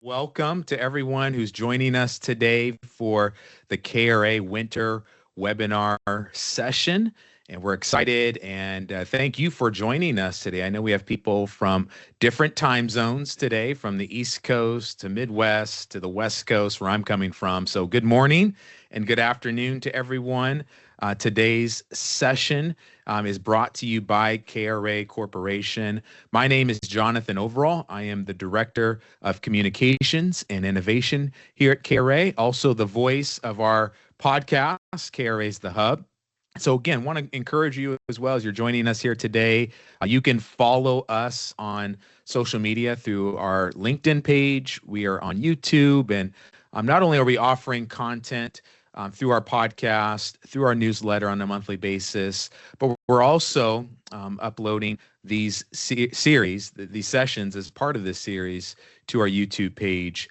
Welcome to everyone who's joining us today for the KRA Winter Webinar session. And we're excited and thank you for joining us today. I know we have people from different time zones today, from the East Coast to Midwest to the West Coast, where I'm coming from. So good morning and good afternoon to everyone. Today's session is brought to you by KRA Corporation. My name is Jonathan Overall. I am the Director of Communications and Innovation here at KRA, also the voice of our podcast, KRA's The Hub. So again, want to encourage you as well as you're joining us here today. You can follow us on social media through our LinkedIn page. We are on YouTube, and not only are we offering content through our podcast, through our newsletter on a monthly basis, but we're also uploading these series, these sessions as part of this series to our YouTube page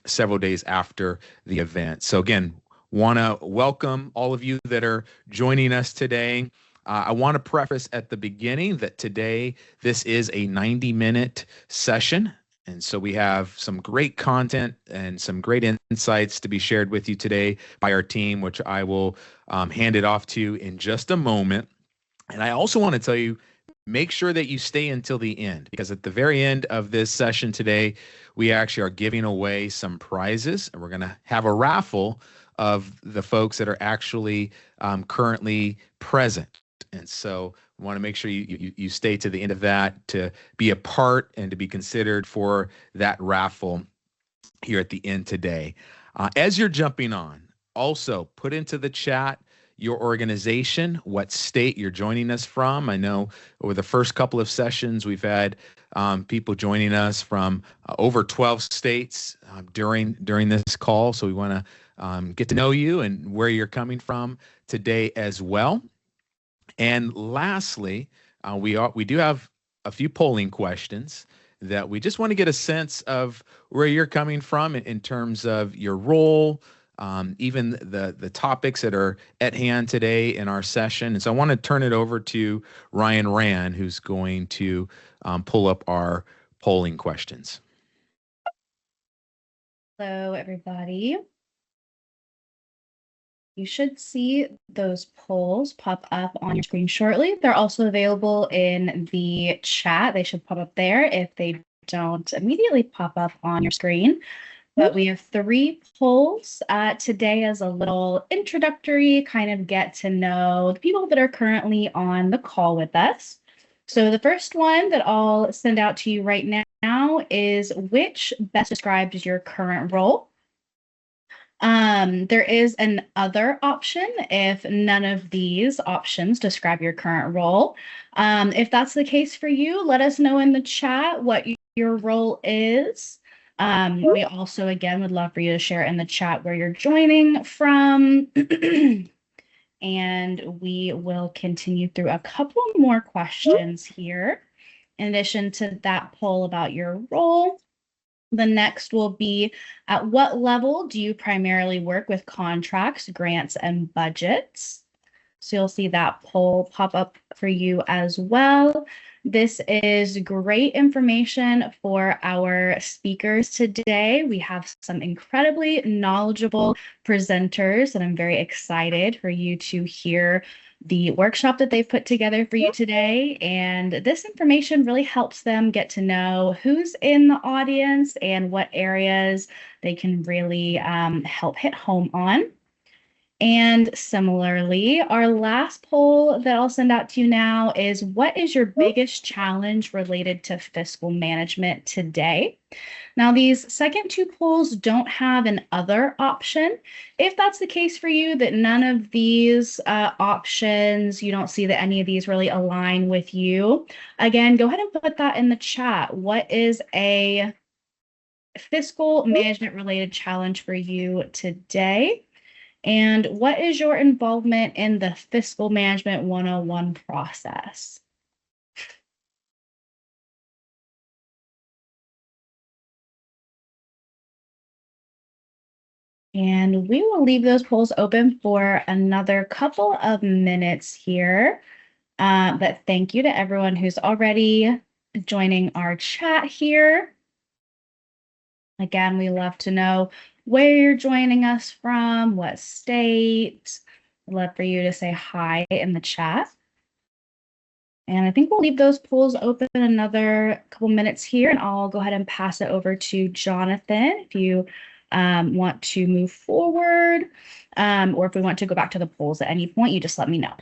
several days after the event. So again, want to welcome all of you that are joining us today. I want to preface at the beginning that today this is a 90-minute session. And so we have some great content and some great insights to be shared with you today by our team, which I will hand it off to in just a moment. And I also want to tell you, make sure that you stay until the end, because at the very end of this session today, we actually are giving away some prizes, and we're going to have a raffle of the folks that are actually currently present. And so we want to make sure you stay to the end of that to be a part and to be considered for that raffle here at the end today. As you're jumping on, also put into the chat your organization, what state you're joining us from. I know over the first couple of sessions, we've had people joining us from over 12 states during this call. So we want to get to know you and where you're coming from today as well. And lastly, we do have a few polling questions that we just want to get a sense of where you're coming from in terms of your role, even the topics that are at hand today in our session. And so I want to turn it over to Ryan Rand, who's going to pull up our polling questions. Hello, everybody. You should see those polls pop up on your screen shortly. They're also available in the chat. They should pop up there if they don't immediately pop up on your screen. But we have 3 polls today as a little introductory kind of get to know the people that are currently on the call with us. So the first one that I'll send out to you right now is, which best describes your current role? There is an other option if none of these options describe your current role. If that's the case for you, let us know in the chat what your role is. We also, again, would love for you to share in the chat where you're joining from. And we will continue through a couple more questions here. In addition to that poll about your role, the next will be, at what level do you primarily work with contracts, grants, and budgets? So you'll see that poll pop up for you as well. This is great information for our speakers today. We have some incredibly knowledgeable presenters, and I'm very excited for you to hear the workshop that they've put together for you today. And this information really helps them get to know who's in the audience and what areas they can really help hit home on. And similarly, our last poll that I'll send out to you now is, what is your biggest challenge related to fiscal management today? Now, these second 2 polls don't have an other option. If that's the case for you, that none of these options, you don't see that any of these really align with you, again, go ahead and put that in the chat. What is a fiscal management related challenge for you today? And what is your involvement in the Fiscal Management 101 process? And we will leave those polls open for another couple of minutes here. But thank you to everyone who's already joining our chat here. Again, we love to know where you're joining us from, what state. I'd love for you to say hi in the chat. And I think we'll leave those polls open another couple minutes here, and I'll go ahead and pass it over to Jonathan if you want to move forward, or if we want to go back to the polls at any point, you just let me know.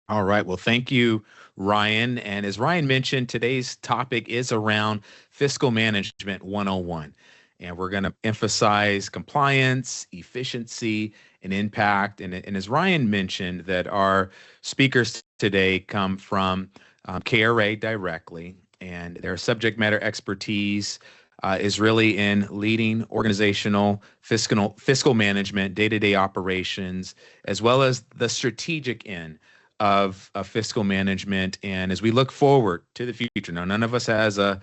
All right. Well, thank you, Ryan. And as Ryan mentioned, today's topic is around Fiscal Management 101. And we're going to emphasize compliance, efficiency, and impact. And as Ryan mentioned, that our speakers today come from KRA directly, and their subject matter expertise is really in leading organizational fiscal management, day-to-day operations, as well as the strategic end of fiscal management. And as we look forward to the future, now none of us has a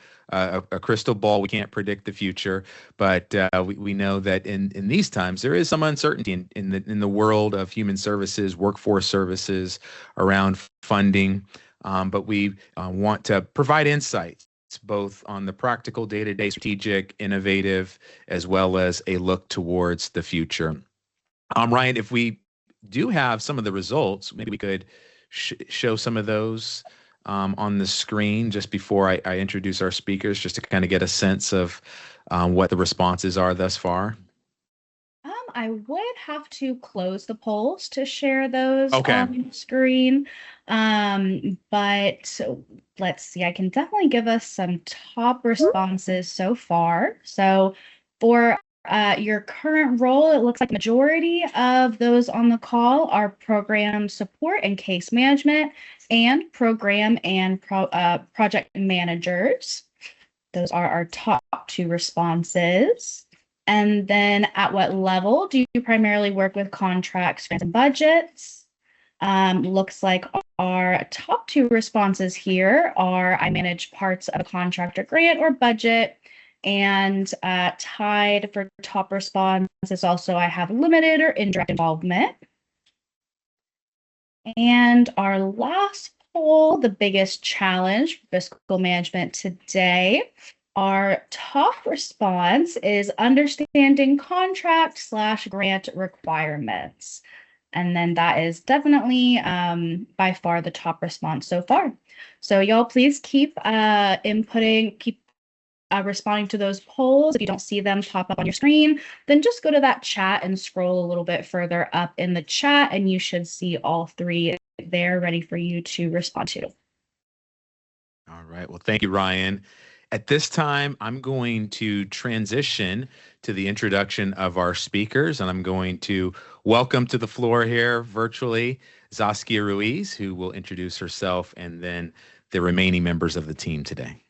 crystal ball. We can't predict the future, but we know that in these times there is some uncertainty in the world of human services, workforce services, around funding. But we want to provide insights both on the practical, day-to-day, strategic, innovative, as well as a look towards the future. Ryan, if we do have some of the results, maybe we could show some of those on the screen just before I introduce our speakers, just to kind of get a sense of what the responses are thus far. I would have to close the polls to share those Okay. on the screen. But let's see, I can definitely give us some top responses so far. So for your current role, it looks like the majority of those on the call are program support and case management and program and project managers. Those are our top two responses. And then at what level do you primarily work with contracts, grants, and budgets? Looks like our top two responses here are I manage parts of a contract or grant or budget. And tied for top response is also I have limited or indirect involvement. And our last poll, the biggest challenge for fiscal management today, our top response is understanding contract/grant requirements. And then that is definitely by far the top response so far. So y'all please keep inputting, keep responding to those polls. If you don't see them pop up on your screen, then just go to that chat and scroll a little bit further up in the chat, and you should see all three there ready for you to respond to. All right. Well, thank you, Ryan. At this time, I'm going to transition to the introduction of our speakers, and I'm going to welcome to the floor here virtually Saskia Ruiz, who will introduce herself, and then the remaining members of the team today.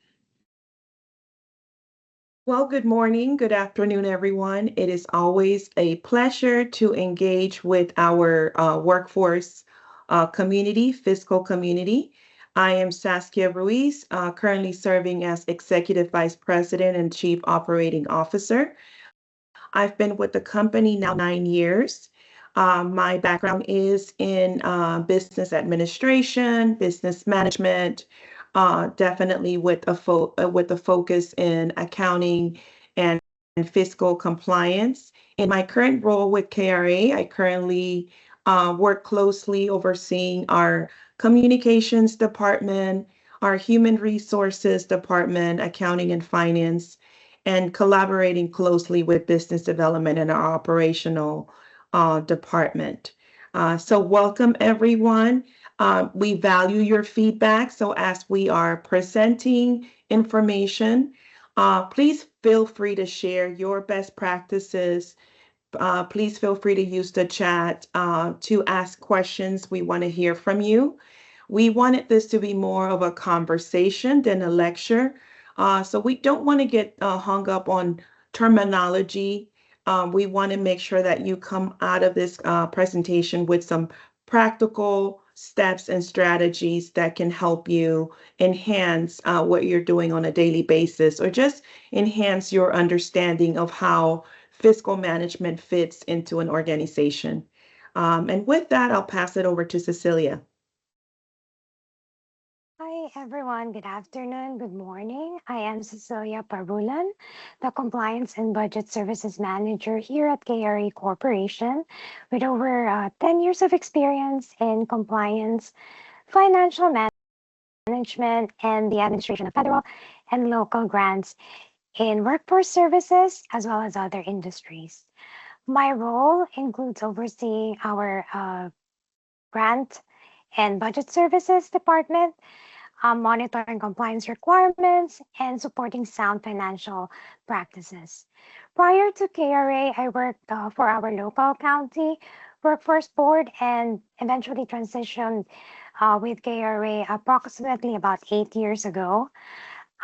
Well, good morning, good afternoon, everyone. It is always a pleasure to engage with our workforce community, fiscal community. I am Saskia Ruiz, currently serving as Executive Vice President and Chief Operating Officer. I've been with the company now 9 years. My background is in business administration, business management, definitely with a focus in accounting and fiscal compliance. In my current role with KRA, I currently work closely overseeing our communications department, our human resources department, accounting and finance, and collaborating closely with business development and our operational department. So welcome, everyone. We value your feedback. So as we are presenting information, please feel free to share your best practices. Please feel free to use the chat to ask questions. We want to hear from you. We wanted this to be more of a conversation than a lecture. So we don't want to get hung up on terminology. We want to make sure that you come out of this presentation with some practical steps and strategies that can help you enhance what you're doing on a daily basis, or just enhance your understanding of how fiscal management fits into an organization. And with that, I'll pass it over to Cecilia. Hi, everyone. Good afternoon. Good morning. I am Cecilia Parbulan, the Compliance and Budget Services Manager here at KRA Corporation, with over 10 years of experience in compliance, financial management, and the administration of federal and local grants in workforce services as well as other industries. My role includes overseeing our grant and budget services department, monitoring compliance requirements, and supporting sound financial practices. Prior to KRA, I worked for our local county workforce board and eventually transitioned with KRA approximately about 8 years ago.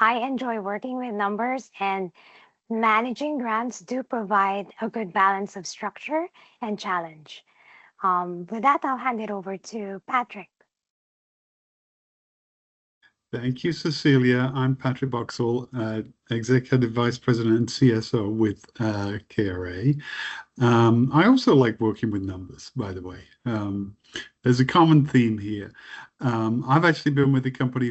I enjoy working with numbers, and managing grants do provide a good balance of structure and challenge. With that, I'll hand it over to Patrick. Thank you, Cecilia. I'm Patrick Boxall, Executive Vice President and CSO with KRA. I also like working with numbers, by the way. There's a common theme here. I've actually been with the company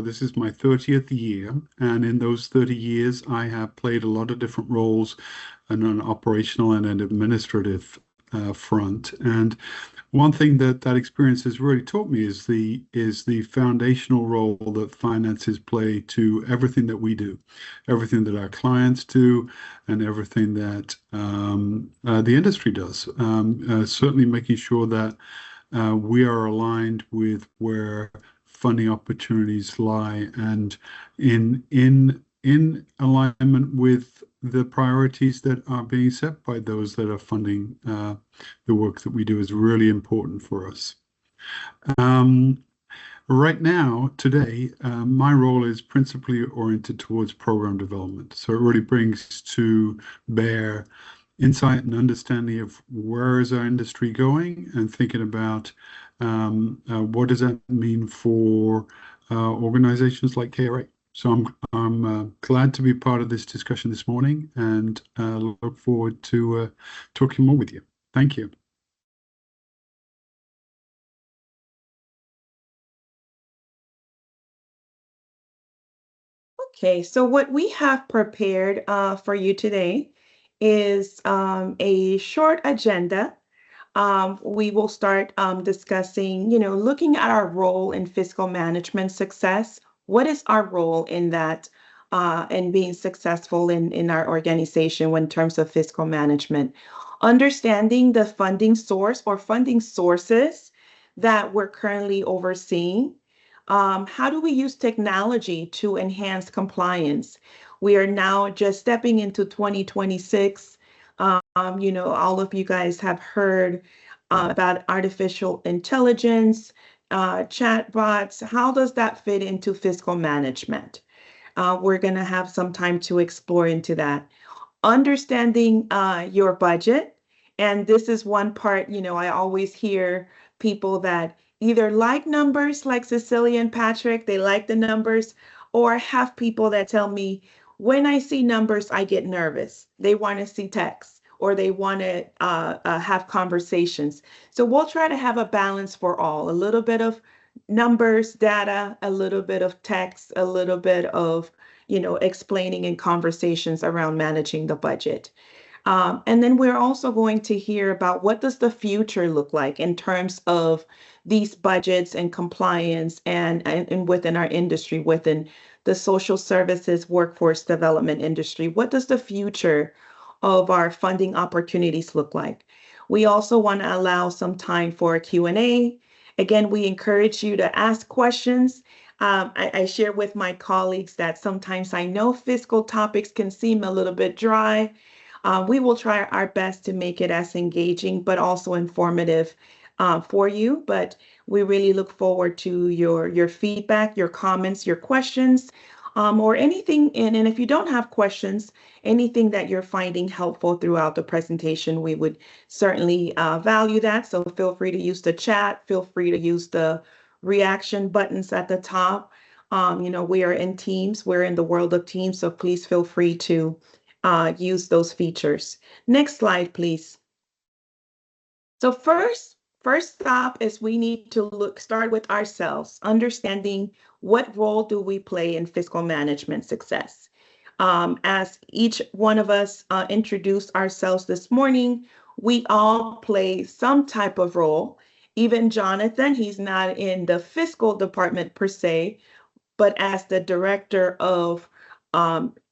this is my 30th year, and in those 30 years, I have played a lot of different roles on an operational and an administrative front. And one thing that experience has really taught me is the foundational role that finances play to everything that we do, everything that our clients do, and everything that the industry does. Certainly making sure that we are aligned with where funding opportunities lie, and in alignment with the priorities that are being set by those that are funding the work that we do is really important for us. Right now, today, my role is principally oriented towards program development. So it really brings to bear insight and understanding of where is our industry going, and thinking about what does that mean for organizations like KRA. So I'm glad to be part of this discussion this morning, and look forward to talking more with you. Thank you. Okay, so what we have prepared for you today is a short agenda. We will start discussing, looking at our role in fiscal management success. What is our role in that, and being successful in our organization in terms of fiscal management? Understanding the funding source or funding sources that we're currently overseeing. How do we use technology to enhance compliance? We are now just stepping into 2026. All of you guys have heard about artificial intelligence, chatbots. How does that fit into fiscal management? We're going to have some time to explore into that. Understanding your budget. And this is one part, I always hear people that either like numbers like Cecilia and Patrick, they like the numbers, or have people that tell me, when I see numbers, I get nervous. They want to see text, or they want to have conversations. So we'll try to have a balance for all, a little bit of numbers, data, a little bit of text, a little bit of, explaining and conversations around managing the budget. And then we're also going to hear about what does the future look like in terms of these budgets and compliance and within our industry, within the social services workforce development industry. What does the future of our funding opportunities look like? We also want to allow some time for a Q&A. Again, we encourage you to ask questions. I share with my colleagues that sometimes I know fiscal topics can seem a little bit dry. We will try our best to make it as engaging, but also informative for you. But we really look forward to your feedback, your comments, your questions, or anything. And if you don't have questions, anything that you're finding helpful throughout the presentation, we would certainly value that. So feel free to use the chat. Feel free to use the reaction buttons at the top. We are in Teams. We're in the world of Teams. So please feel free to use those features. Next slide, please. So first, First stop is we need to start with ourselves, understanding what role do we play in fiscal management success. As each one of us introduced ourselves this morning, we all play some type of role. Even Jonathan, he's not in the fiscal department per se, but as the director of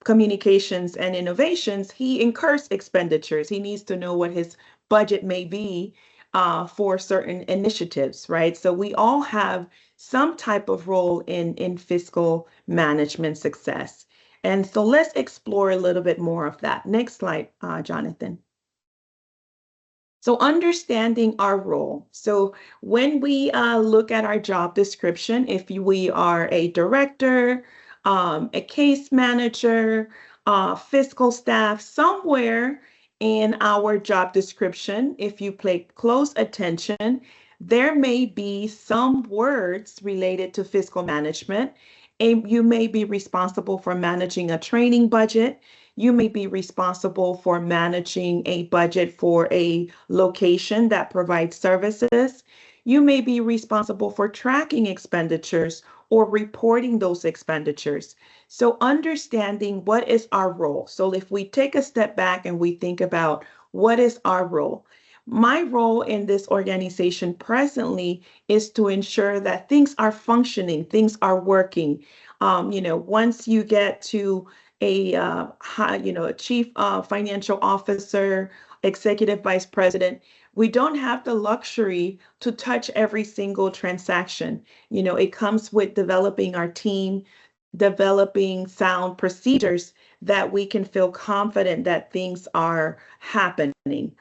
communications and innovations, he incurs expenditures. He needs to know what his budget may be for certain initiatives, right? So we all have some type of role in fiscal management success. And so let's explore a little bit more of that. Next slide, Jonathan. So understanding our role. So when we look at our job description, if we are a director, a case manager, fiscal staff, somewhere in our job description, if you pay close attention, there may be some words related to fiscal management. And you may be responsible for managing a training budget. You may be responsible for managing a budget for a location that provides services. You may be responsible for tracking expenditures or reporting those expenditures. So understanding what is our role. So if we take a step back and we think about what is our role, my role in this organization presently is to ensure that things are functioning, things are working. Once you get to a chief financial officer, executive vice president, we don't have the luxury to touch every single transaction. It comes with developing our team, developing sound procedures that we can feel confident that things are happening.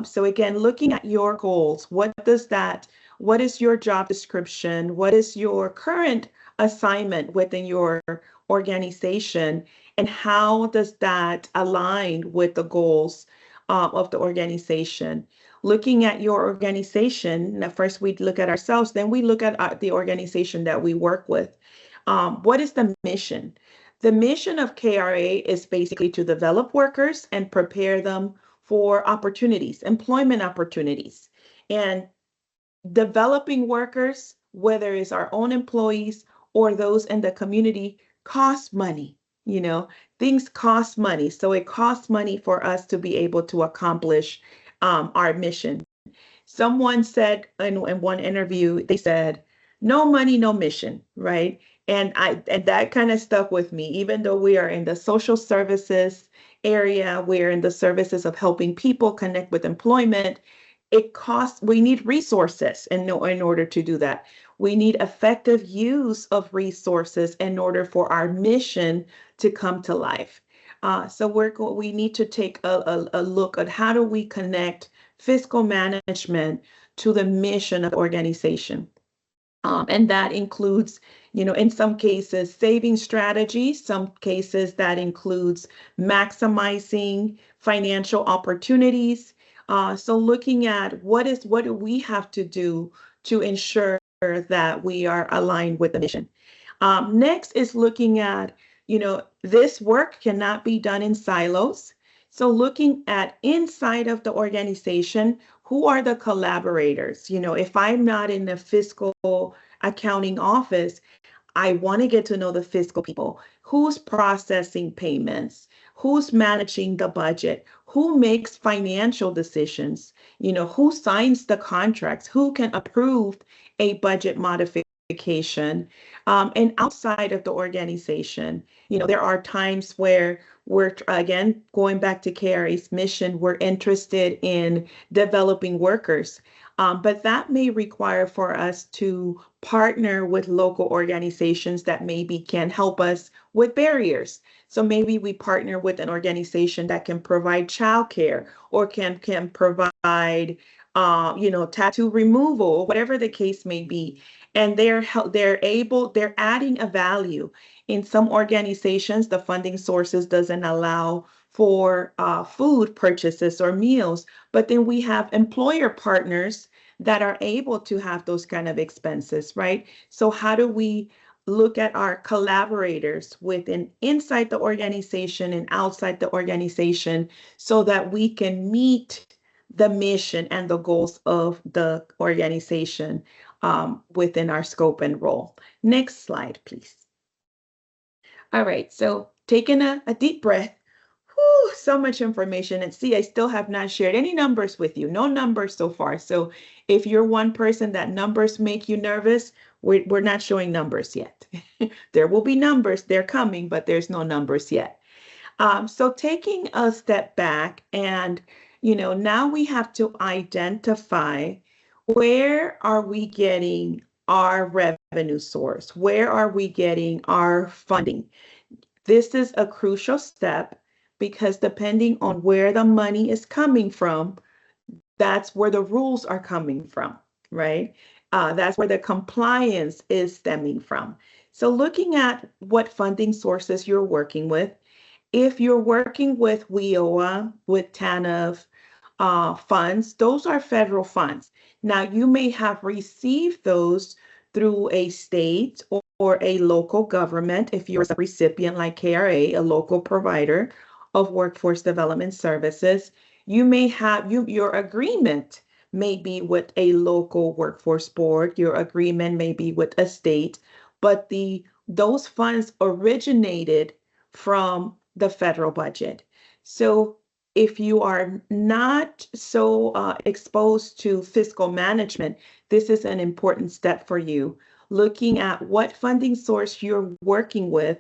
So again, looking at your goals, what is your job description? What is your current assignment within your organization? And how does that align with the goals of the organization? Looking at your organization, now first we look at ourselves, then we look at the organization that we work with. What is the mission? The mission of KRA is basically to develop workers and prepare them for opportunities, employment opportunities. And developing workers, whether it's our own employees or those in the community, costs money. Things cost money. So it costs money for us to be able to accomplish our mission. Someone said in one interview, they said, no money, no mission, right? And that kind of stuck with me, even though we are in the social services area, we're in the services of helping people connect with employment. We need resources in order to do that. We need effective use of resources in order for our mission to come to life. So we need to take a look at how do we connect fiscal management to the mission of the organization. And that includes, in some cases, saving strategies, some cases that includes maximizing financial opportunities. So looking at what do we have to do to ensure that we are aligned with the mission. Next is looking at, this work cannot be done in silos. So looking at inside of the organization, who are the collaborators? If I'm not in the fiscal accounting office, I want to get to know the fiscal people. Who's processing payments? Who's managing the budget? Who makes financial decisions? Who signs the contracts? Who can approve a budget modification? And outside of the organization, there are times where we're, again, going back to KRA's mission, we're interested in developing workers. But that may require for us to partner with local organizations that maybe can help us with barriers. So maybe we partner with an organization that can provide childcare or can provide, tattoo removal, whatever the case may be. And they're adding a value. In some organizations, the funding sources doesn't allow for food purchases or meals, but then we have employer partners that are able to have those kind of expenses, right? So how do we look at our collaborators inside the organization and outside the organization so that we can meet the mission and the goals of the organization within our scope and role. Next slide, please. All right, so taking a deep breath. Whew, so much information. And see, I still have not shared any numbers with you. No numbers so far. So if you're one person that numbers make you nervous, we're not showing numbers yet. There will be numbers. They're coming, but there's no numbers yet. So taking a step back and, now we have to identify where are we getting our revenue source? Where are we getting our funding? This is a crucial step because depending on where the money is coming from, that's where the rules are coming from, right? That's where the compliance is stemming from. So looking at what funding sources you're working with, if you're working with WIOA, with TANF funds, those are federal funds. Now, you may have received those through a state or a local government, if you're a recipient like KRA, a local provider of workforce development services. You may have your agreement may be with a local workforce board, your agreement may be with a state, but those funds originated from the federal budget. So if you are not so exposed to fiscal management, this is an important step for you. Looking at what funding source you're working with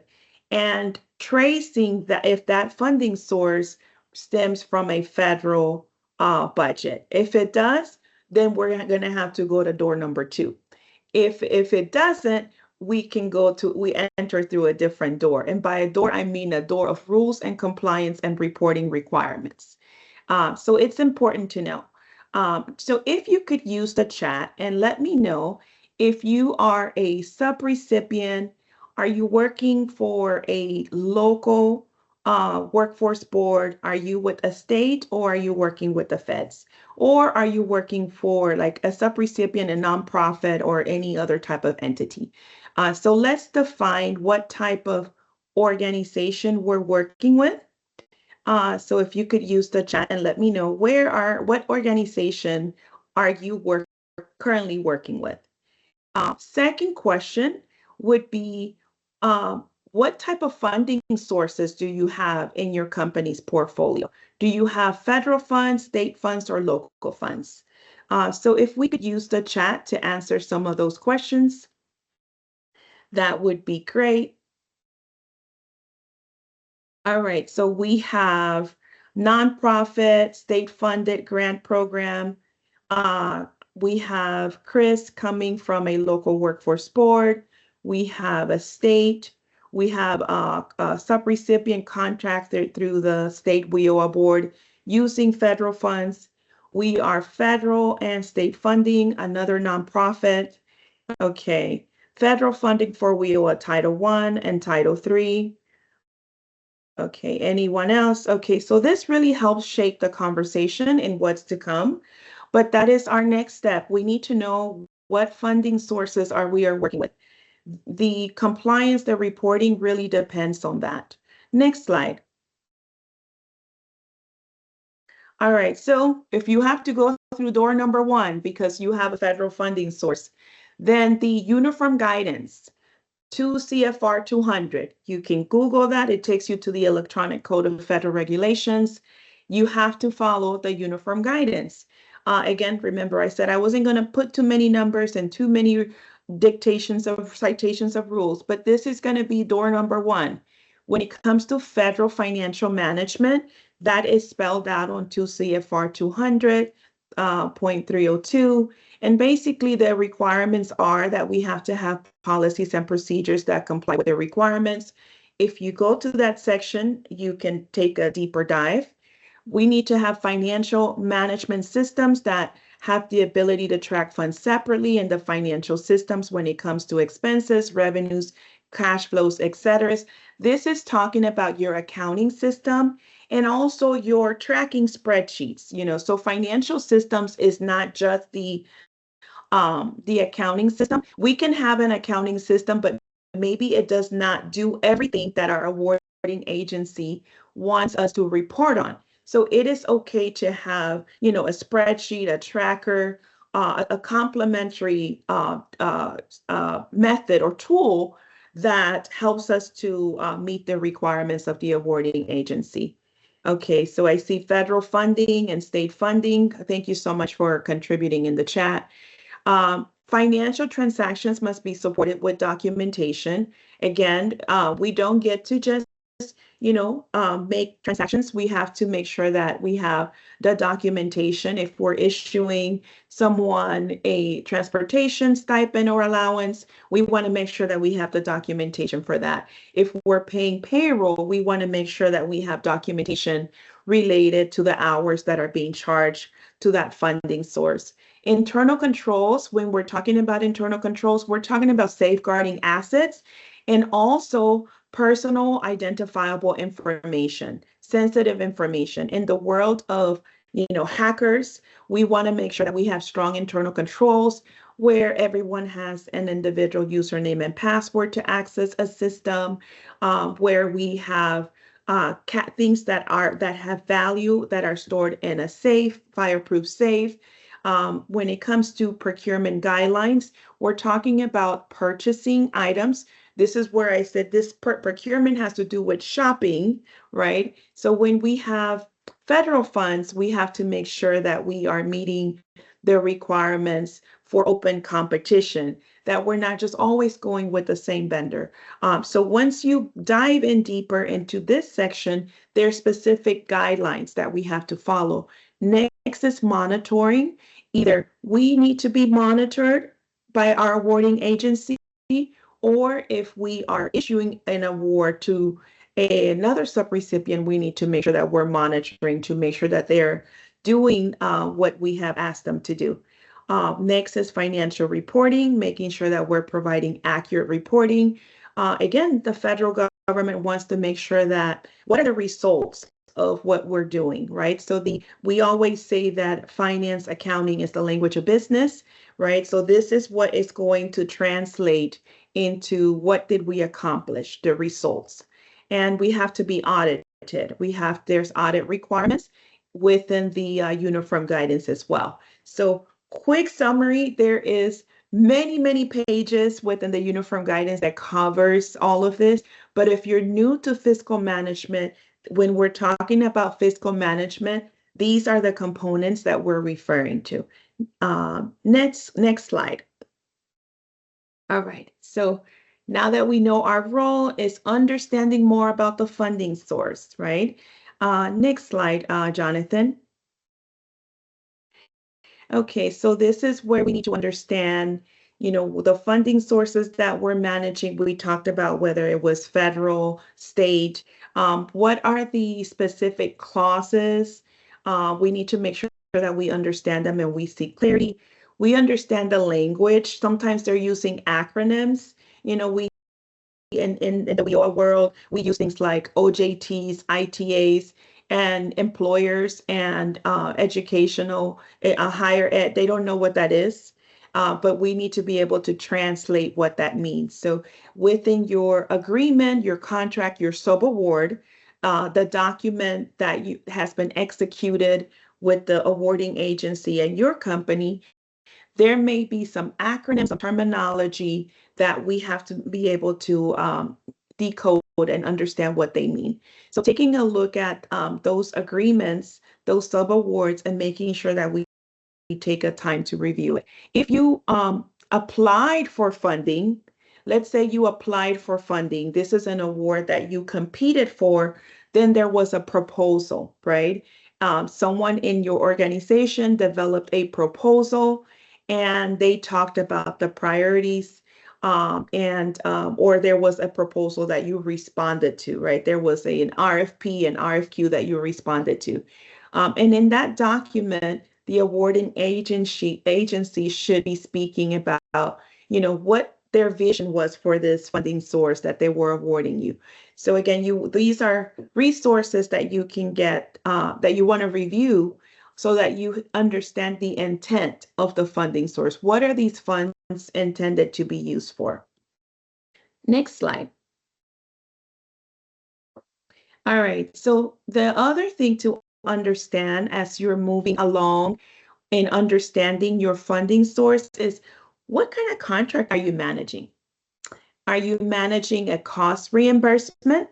and tracing that if that funding source stems from a federal budget. If it does, then we're going to have to go to door number 2. If it doesn't, we enter through a different door. And by a door, I mean a door of rules and compliance and reporting requirements. So it's important to know. So if you could use the chat and let me know if you are a subrecipient, are you working for a local workforce board? Are you with a state or are you working with the feds? Or are you working for like a subrecipient, a nonprofit, or any other type of entity? So let's define what type of organization we're working with. So if you could use the chat and let me know what organization are you currently working with? Second question would be, what type of funding sources do you have in your company's portfolio? Do you have federal funds, state funds, or local funds? So if we could use the chat to answer some of those questions, that would be great. All right, so we have nonprofit, state-funded grant program. We have Chris coming from a local workforce board. We have a state. We have a subrecipient contracted through the state WIOA board using federal funds. We are federal and state funding, another nonprofit. Okay, federal funding for WIOA Title I and Title III. Okay, anyone else? Okay, so this really helps shape the conversation in what's to come, but that is our next step. We need to know what funding sources we are working with. The compliance, the reporting really depends on that. Next slide. All right, so if you have to go through door number 1 because you have a federal funding source, then the uniform guidance 2 CFR 200. You can Google that. It takes you to the Electronic Code of Federal Regulations. You have to follow the uniform guidance. Again, remember I said I wasn't going to put too many numbers and too many citations of rules, but this is going to be door number 1. When it comes to federal financial management, that is spelled out on 2 CFR 200.302. And basically the requirements are that we have to have policies and procedures that comply with the requirements. If you go to that section, you can take a deeper dive. We need to have financial management systems that have the ability to track funds separately in the financial systems when it comes to expenses, revenues, cash flows, etc. This is talking about your accounting system and also your tracking spreadsheets. So financial systems is not just the accounting system. We can have an accounting system, but maybe it does not do everything that our awarding agency wants us to report on. So it is okay to have, a spreadsheet, a tracker, a complementary method or tool that helps us to meet the requirements of the awarding agency. Okay, so I see federal funding and state funding. Thank you so much for contributing in the chat. Financial transactions must be supported with documentation. Again, we don't get to just make transactions. We have to make sure that we have the documentation. If we're issuing someone a transportation stipend or allowance, we want to make sure that we have the documentation for that. If we're paying payroll, we want to make sure that we have documentation related to the hours that are being charged to that funding source. Internal controls, when we're talking about internal controls, we're talking about safeguarding assets and also personal identifiable information, sensitive information. In the world of, hackers, we want to make sure that we have strong internal controls where everyone has an individual username and password to access a system, where we have things that have value that are stored in a safe, fireproof safe. When it comes to procurement guidelines, we're talking about purchasing items. This is where I said this procurement has to do with shopping, right? So when we have federal funds, we have to make sure that we are meeting the requirements for open competition, that we're not just always going with the same vendor. So once you dive in deeper into this section, there's specific guidelines that we have to follow. Next is monitoring. Either we need to be monitored by our awarding agency, or if we are issuing an award to another subrecipient, we need to make sure that we're monitoring to make sure that they're doing what we have asked them to do. Next is financial reporting, making sure that we're providing accurate reporting. Again, the federal government wants to make sure that what are the results of what we're doing, right? So we always say that finance accounting is the language of business, right? So this is what is going to translate into what did we accomplish, the results. And we have to be audited. There's audit requirements within the uniform guidance as well. So quick summary, there is many pages within the uniform guidance that covers all of this. But if you're new to fiscal management, when we're talking about fiscal management, these are the components that we're referring to. Next slide. All right, so now that we know our role is understanding more about the funding source, right? Next slide, Jonathan. Okay, so this is where we need to understand, the funding sources that we're managing. We talked about whether it was federal, state, what are the specific clauses? We need to make sure that we understand them and we see clarity. We understand the language. Sometimes they're using acronyms. We in the WO world, we use things like OJTs, ITAs, and employers and educational, higher ed. They don't know what that is. But we need to be able to translate what that means. So within your agreement, your contract, your subaward, the document that has been executed with the awarding agency and your company, there may be some acronyms, some terminology that we have to be able to decode and understand what they mean. So taking a look at those agreements, those subawards, and making sure that we take a time to review it. If you applied for funding, let's say you applied for funding, this is an award that you competed for, then there was a proposal, right? Someone in your organization developed a proposal and they talked about the priorities or there was a proposal that you responded to, right? There was an RFP and RFQ that you responded to. And in that document, the awarding agency should be speaking about, what their vision was for this funding source that they were awarding you. So again, these are resources that you can get, that you want to review so that you understand the intent of the funding source. What are these funds intended to be used for? Next slide. All right, so the other thing to understand as you're moving along in understanding your funding source is what kind of contract are you managing? Are you managing a cost reimbursement?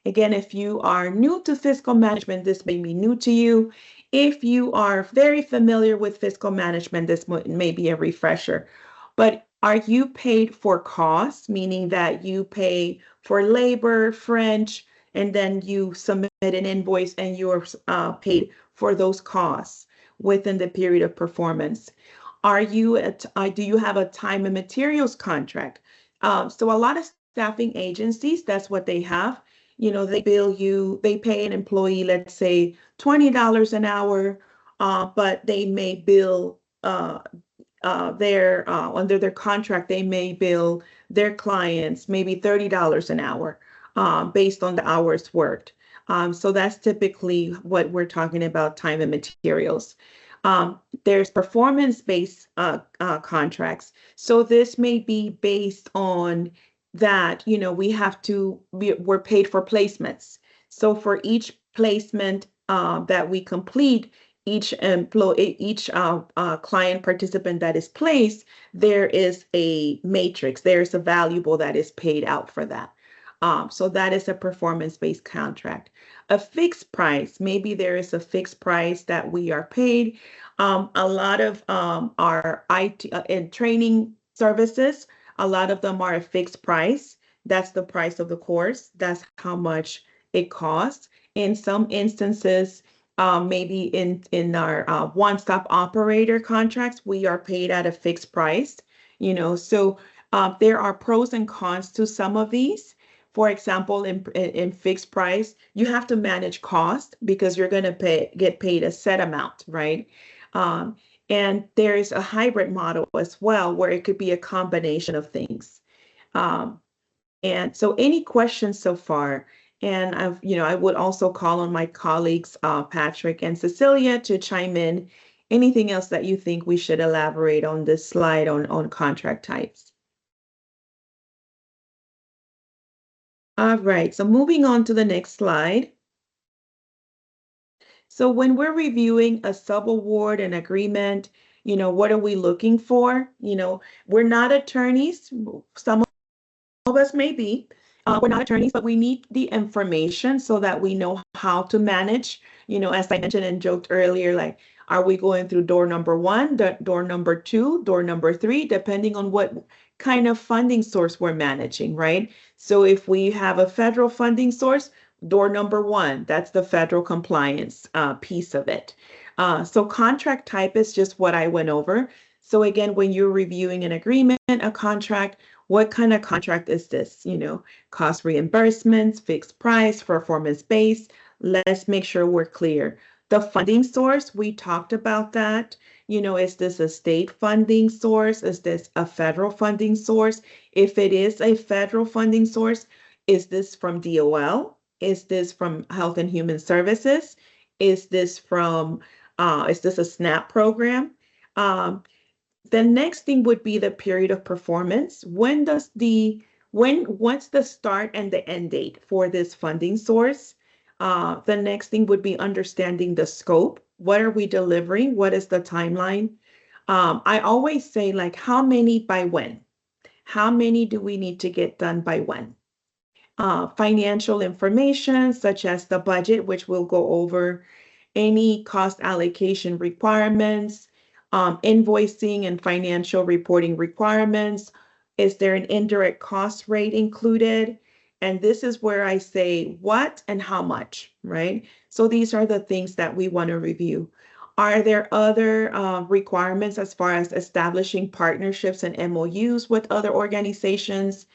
Again, if you are new to fiscal management, this may be new to you. If you are very familiar with fiscal management, this may be a refresher. But are you paid for costs, meaning that you pay for labor, French, and then you submit an invoice and you're paid for those costs within the period of performance? Do you have a time and materials contract? So a lot of staffing agencies, that's what they have. They bill you, they pay an employee, let's say $20 an hour, but they may bill under their contract, they may bill their clients maybe $30 an hour based on the hours worked. So that's typically what we're talking about, time and materials. There's performance-based contracts. So this may be based on that, we're paid for placements. So for each placement that we complete, each client participant that is placed, there is a matrix, there's a valuable that is paid out for that. So that is a performance-based contract. A fixed price, maybe there is a fixed price that we are paid. A lot of our IT and training services, a lot of them are a fixed price. That's the price of the course. That's how much it costs. In some instances, maybe in our one-stop operator contracts, we are paid at a fixed price. So there are pros and cons to some of these. For example, in fixed price, you have to manage cost because you're going to get paid a set amount, right? And there is a hybrid model as well, where it could be a combination of things. And so any questions so far? And I would also call on my colleagues, Patrick and Cecilia, to chime in. Anything else that you think we should elaborate on this slide on contract types? All right, so moving on to the next slide. So when we're reviewing a subaward and agreement, what are we looking for? We're not attorneys. Some of us may be. We're not attorneys, but we need the information so that we know how to manage. As I mentioned and joked earlier, like, are we going through door number 1, door number 2, door number 3, depending on what kind of funding source we're managing, right? So if we have a federal funding source, door number 1, that's the federal compliance piece of it. So contract type is just what I went over. So again, when you're reviewing an agreement, a contract, what kind of contract is this? Cost reimbursements, fixed price, performance-based. Let's make sure we're clear. The funding source, we talked about that. Is this a state funding source? Is this a federal funding source? If it is a federal funding source, is this from DOL? Is this from Health and Human Services? Is this a SNAP program? The next thing would be the period of performance. What's the start and the end date for this funding source? The next thing would be understanding the scope. What are we delivering? What is the timeline? I always say, like, how many by when? How many do we need to get done by when? Financial information, such as the budget, which we'll go over, any cost allocation requirements, invoicing and financial reporting requirements. Is there an indirect cost rate included? And this is where I say what and how much, right? So these are the things that we want to review. Are there other requirements as far as establishing partnerships and MOUs with other organizations?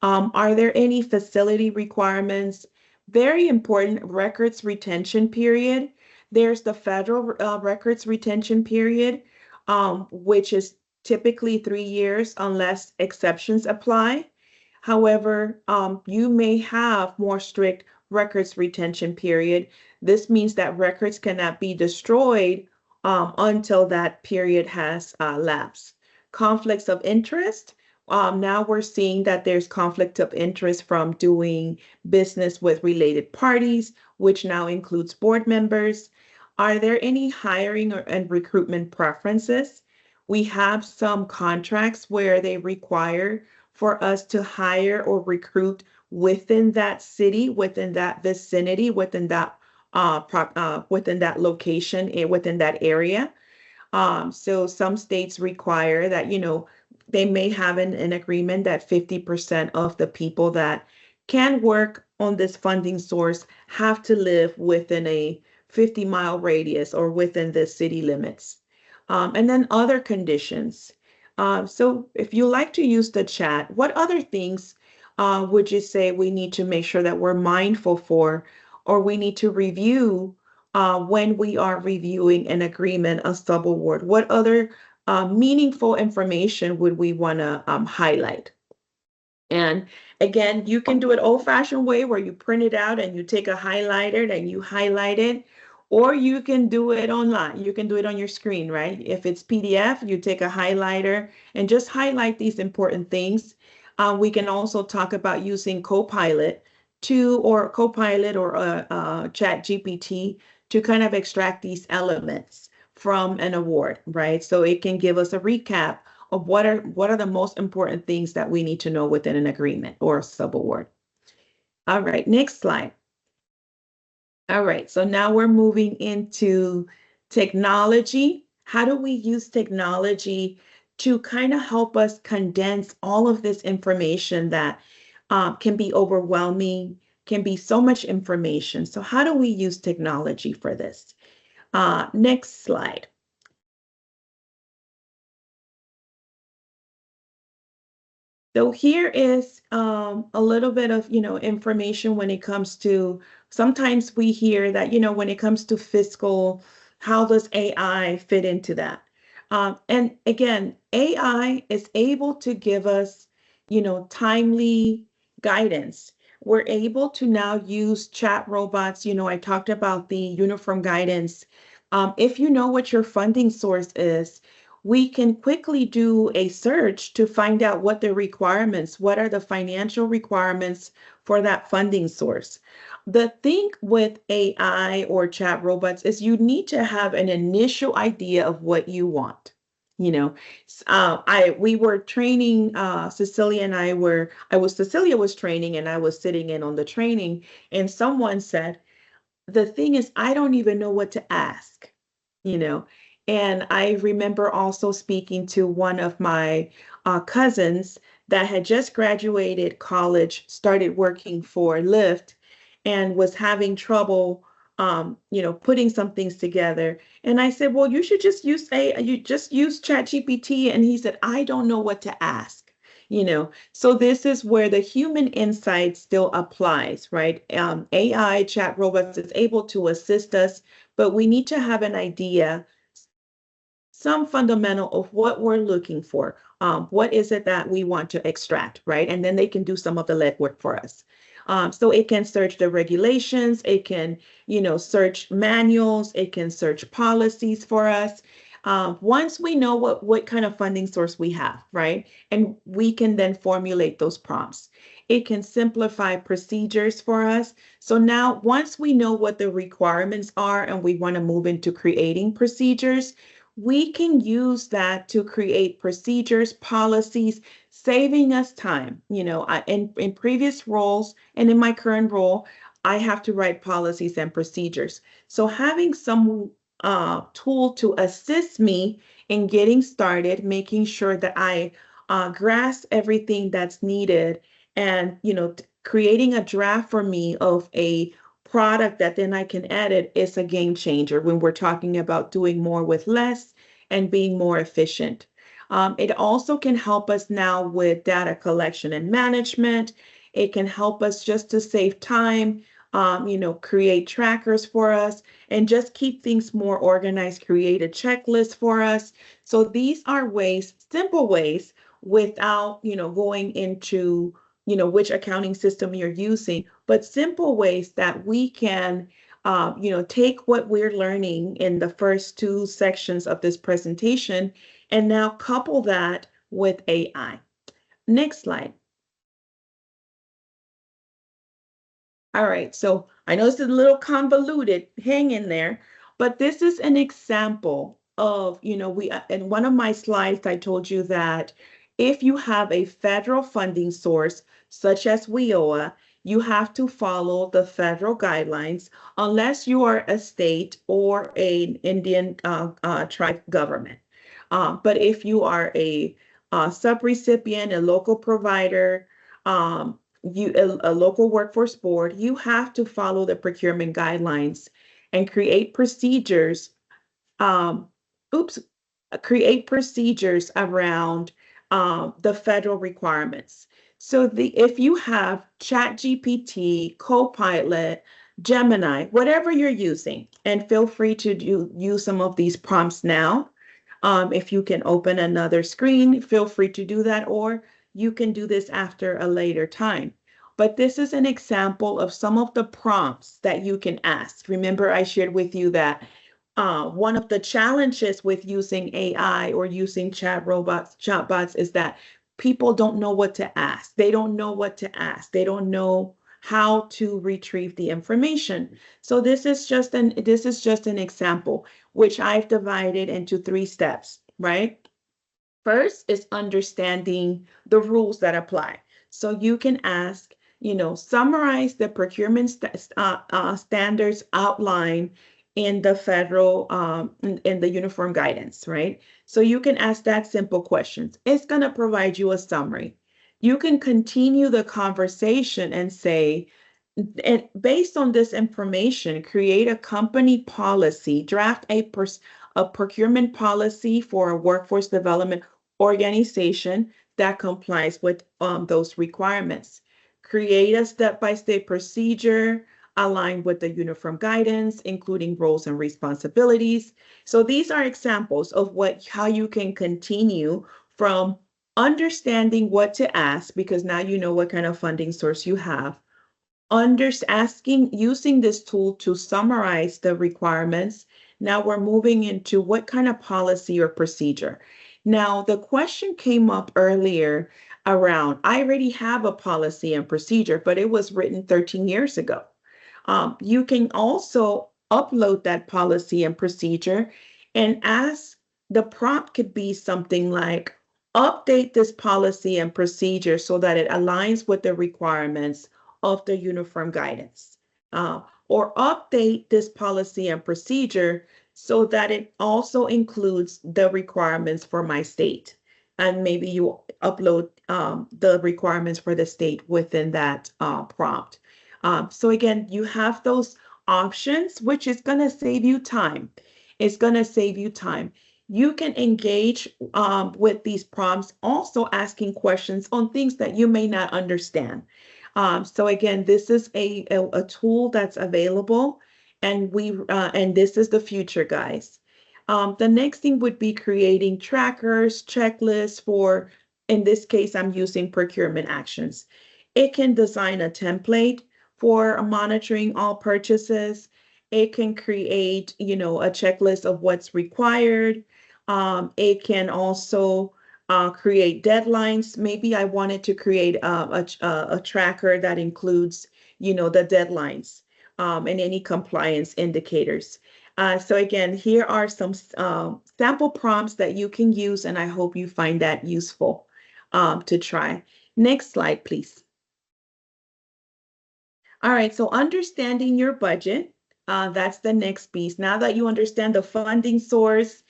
Are there any facility requirements? Very important, records retention period. There's the federal records retention period, which is typically 3 years unless exceptions apply. However, you may have more strict records retention period. This means that records cannot be destroyed until that period has lapsed. Conflicts of interest. Now we're seeing that there's conflict of interest from doing business with related parties, which now includes board members. Are there any hiring and recruitment preferences? We have some contracts where they require for us to hire or recruit within that city, within that vicinity, within that within that location, within that area. So some states require that, they may have an agreement that 50% of the people that can work on this funding source have to live within a 50-mile radius or within the city limits. And then other conditions. So if you like to use the chat, what other things would you say we need to make sure that we're mindful for, or we need to review when we are reviewing an agreement, a subaward? What other meaningful information would we want to highlight? And again, you can do it old-fashioned way where you print it out and you take a highlighter and you highlight it, or you can do it online. You can do it on your screen, right? If it's PDF, you take a highlighter and just highlight these important things. We can also talk about using Copilot or Chat GPT to kind of extract these elements from an award, right? So it can give us a recap of what are the most important things that we need to know within an agreement or a subaward. All right, next slide. All right, so now we're moving into technology. How do we use technology to kind of help us condense all of this information that can be overwhelming, can be so much information? So how do we use technology for this? Next slide. So here is a little bit of, information when it comes to, sometimes we hear that, when it comes to fiscal, how does AI fit into that? And again, AI is able to give us, timely guidance. We're able to now use chat robots. I talked about the uniform guidance. If you know what your funding source is, we can quickly do a search to find out what are the financial requirements for that funding source. The thing with AI or chat robots is you need to have an initial idea of what you want. We were training, Cecilia and Cecilia was training and I was sitting in on the training, and someone said, the thing is, I don't even know what to ask, And I remember also speaking to one of my cousins that had just graduated college, started working for Lyft, and was having trouble, putting some things together. And I said, well, you should just use ChatGPT. And he said, I don't know what to ask. So this is where the human insight still applies, right? AI chat robots is able to assist us, but we need to have an idea, some fundamental of what we're looking for. What is it that we want to extract, right? And then they can do some of the legwork for us. So it can search the regulations, it can, search manuals, it can search policies for us. Once we know what kind of funding source we have, right? And we can then formulate those prompts. It can simplify procedures for us. So now once we know what the requirements are and we want to move into creating procedures, we can use that to create procedures, policies, saving us time. In previous roles and in my current role, I have to write policies and procedures. So having some tool to assist me in getting started, making sure that I grasp everything that's needed, and creating a draft for me of a product that then I can edit is a game changer when we're talking about doing more with less and being more efficient. It also can help us now with data collection and management. It can help us just to save time, create trackers for us and just keep things more organized, create a checklist for us. So these are ways, simple ways, without, going into, which accounting system you're using, but simple ways that we can, take what we're learning in the first two sections of this presentation and now couple that with AI. Next slide. All right, so I know this is a little convoluted, hang in there, But this is an example of, in one of my slides, I told you that if you have a federal funding source, such as WIOA, you have to follow the federal guidelines unless you are a state or an Indian tribe government. But if you are a subrecipient, a local provider, a local workforce board, you have to follow the procurement guidelines and create procedures. Um, create procedures around the federal requirements. So if you have ChatGPT, Copilot, Gemini, whatever you're using, and feel free to use some of these prompts now. If you can open another screen, feel free to do that, or you can do this after a later time. But this is an example of some of the prompts that you can ask. Remember, I shared with you that one of the challenges with using AI or using chatbots is that people don't know what to ask. They don't know what to ask. They don't know how to retrieve the information. So this is just an example, which I've divided into 3 steps, right? First is understanding the rules that apply. So you can ask, summarize the procurement standards outlined in the federal, in the uniform guidance, right? So you can ask that simple questions. It's going to provide you a summary. You can continue the conversation and say, and based on this information, create a company policy, draft a procurement policy for a workforce development organization that complies with those requirements. Create a step-by-step procedure aligned with the uniform guidance, including roles and responsibilities. So these are examples of how you can continue from understanding what to ask, because now you know what kind of funding source you have, using this tool to summarize the requirements. Now we're moving into what kind of policy or procedure. Now, the question came up earlier around, I already have a policy and procedure, but it was written 13 years ago. You can also upload that policy and procedure and ask. The prompt could be something like, update this policy and procedure so that it aligns with the requirements of the uniform guidance, or update this policy and procedure so that it also includes the requirements for my state. And maybe you upload the requirements for the state within that prompt. So again, you have those options, which is going to save you time. It's going to save you time. You can engage with these prompts, also asking questions on things that you may not understand. So again, this is a tool that's available, and this is the future, guys. The next thing would be creating trackers, checklists for, in this case, I'm using procurement actions. It can design a template for monitoring all purchases. It can create, a checklist of what's required. It can also create deadlines. Maybe I wanted to create a tracker that includes, the deadlines and any compliance indicators. So again, here are some sample prompts that you can use, and I hope you find that useful to try. Next slide, please. All right, so understanding your budget, that's the next piece. Now that you understand the funding source,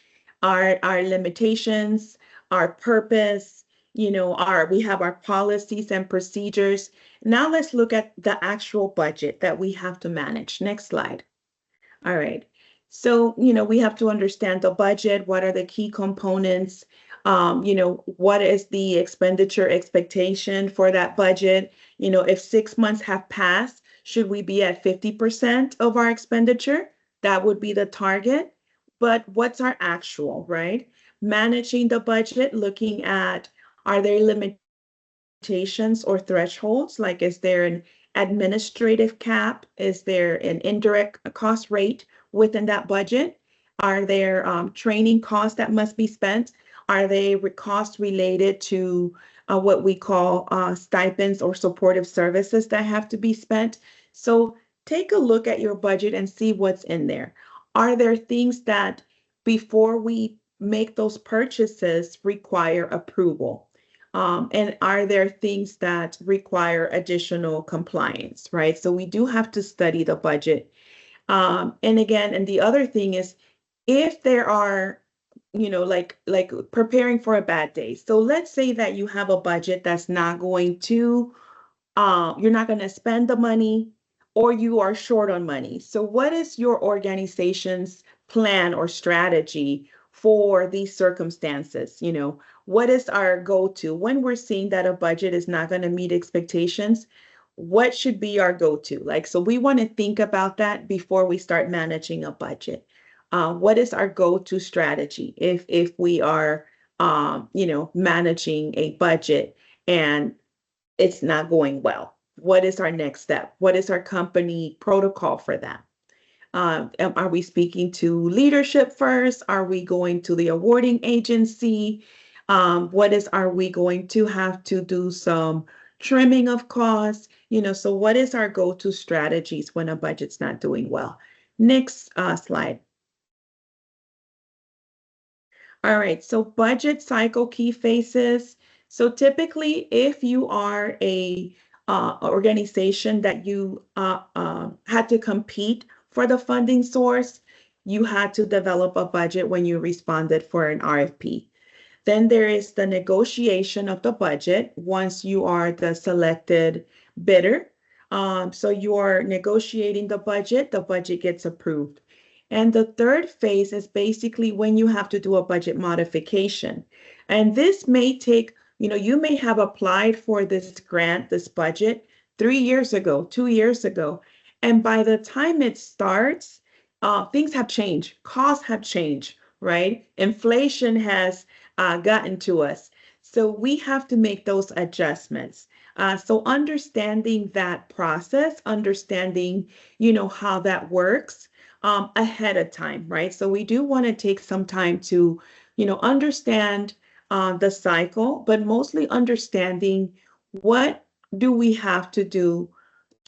our limitations, our purpose, we have our policies and procedures. Now let's look at the actual budget that we have to manage. Next slide. All right. So, we have to understand the budget. What are the key components? What is the expenditure expectation for that budget? If 6 months have passed, should we be at 50% of our expenditure? That would be the target. But what's our actual, right? Managing the budget, looking at, are there limitations or thresholds? Like, is there an administrative cap? Is there an indirect cost rate within that budget? Are there training costs that must be spent? Are they costs related to what we call stipends or supportive services that have to be spent? So take a look at your budget and see what's in there. Are there things that before we make those purchases require approval? And are there things that require additional compliance, right? So we do have to study the budget. And again, and the other thing is if there are, like preparing for a bad day. So let's say that you have a budget that's not going to you're not going to spend the money or you are short on money. So, what is your organization's plan or strategy for these circumstances? What is our go to when we're seeing that a budget is not going to meet expectations? What should be our go to? Like, so we want to think about that before we start managing a budget. What is our go to strategy if we are, managing a budget and it's not going well? What is our next step? What is our company protocol for that? Are we speaking to leadership first? Are we going to the awarding agency? Are we going to have to do some trimming of costs? So what is our go-to strategies when a budget's not doing well? Next slide. All right, so budget cycle key phases. So typically, if you are a organization that you had to compete for the funding source, you had to develop a budget when you responded for an RFP. Then there is the negotiation of the budget once you are the selected bidder. So you are negotiating the budget gets approved. And the third phase is basically when you have to do a budget modification. And this may take, you may have applied for this grant, this budget 3 years ago, 2 years ago. And by the time it starts, things have changed, costs have changed, right? Inflation has gotten to us. So we have to make those adjustments. So understanding that process, understanding, how that works ahead of time, right? So we do want to take some time to, understand the cycle, but mostly understanding what do we have to do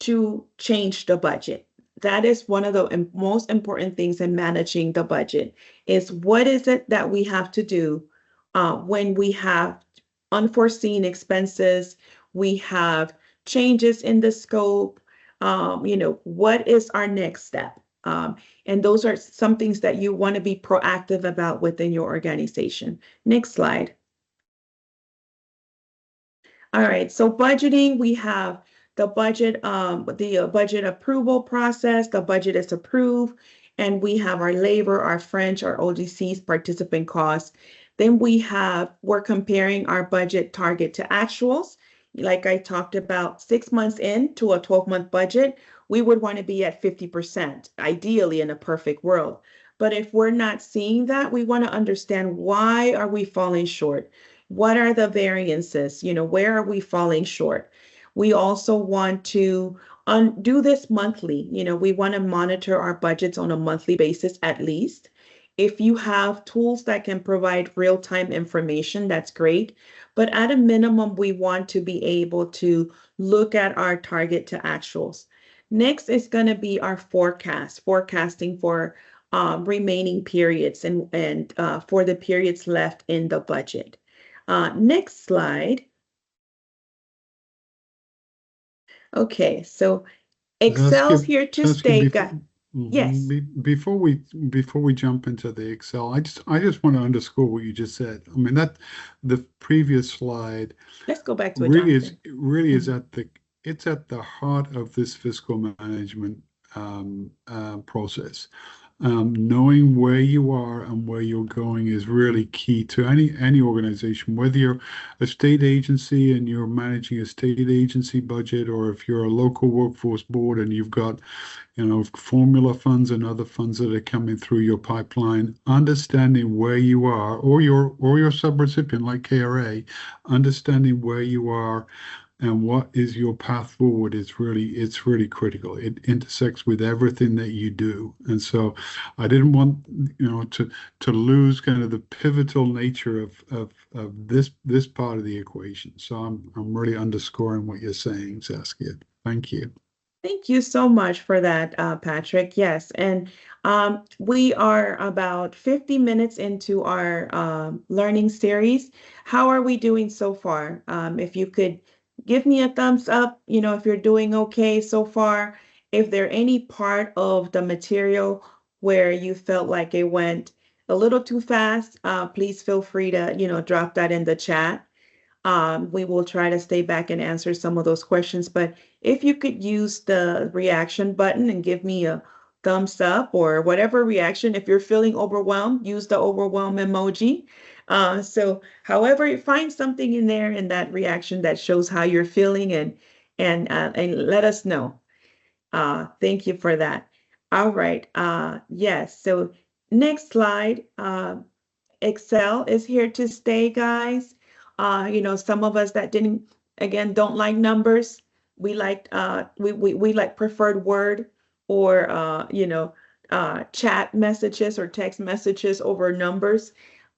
to change the budget. That is one of the most important things in managing the budget is what is it that we have to do when we have unforeseen expenses, we have changes in the scope, what is our next step? And those are some things that you want to be proactive about within your organization. Next slide. All right, so budgeting, we have the budget, budget approval process. The budget is approved, and we have our labor, our French, our ODCs, participant costs. Then we're comparing our budget target to actuals. Like I talked about, 6 months into a 12-month budget, we would want to be at 50%, ideally in a perfect world. But if we're not seeing that, we want to understand why are we falling short? What are the variances? Where are we falling short? We also want to do this monthly. We want to monitor our budgets on a monthly basis at least. If you have tools that can provide real-time information, that's great. But at a minimum, we want to be able to look at our target to actuals. Next is going to be our forecasting for remaining periods and for the periods left in the budget. Next slide. Okay, so Excel's here to stay. Yes. Before we jump into the Excel, I just want to underscore what you just said. I mean that the previous slide. Let's go back to it. Really is at the heart of this fiscal management process. Knowing where you are and where you're going is really key to any organization, whether you're a state agency and you're managing a state agency budget, or if you're a local workforce board and you've got, formula funds and other funds that are coming through your pipeline. Understanding where you are, or your subrecipient like KRA, understanding where you are and what is your path forward it's really critical. It intersects with everything that you do. And so I didn't want, to lose kind of the pivotal nature of this part of the equation. So I'm really underscoring what you're saying, Saskia. Thank you. Thank you so much for that, Patrick. Yes, and we are about 50 minutes into our learning series. How are we doing so far? If you could give me a thumbs up, if you're doing okay so far. If there any part of the material where you felt like it went a little too fast, please feel free to, drop that in the chat. We will try to stay back and answer some of those questions. But if you could use the reaction button and give me a thumbs up or whatever reaction, if you're feeling overwhelmed, use the overwhelm emoji. So however, find something in there in that reaction that shows how you're feeling and let us know. Thank you for that. All right. Yes. So next slide. Excel is here to stay, guys. Some of us that don't like numbers. We like we like preferred Word or chat messages or text messages over numbers.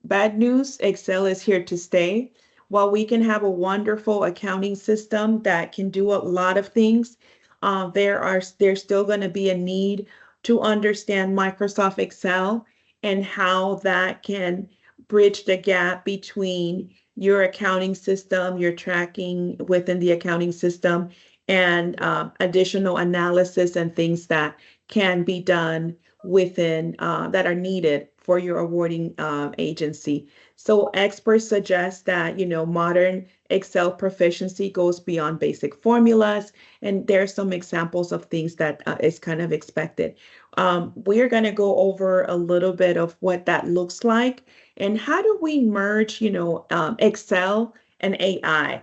Bad news, Excel is here to stay. While we can have a wonderful accounting system that can do a lot of things, there's still going to be a need to understand Microsoft Excel and how that can bridge the gap between your accounting system, your tracking within the accounting system, and additional analysis and things that can be done within that are needed for your awarding agency. So experts suggest that, modern Excel proficiency goes beyond basic formulas, and there are some examples of things that is kind of expected. We're going to go over a little bit of what that looks like and how do we merge, Excel and AI.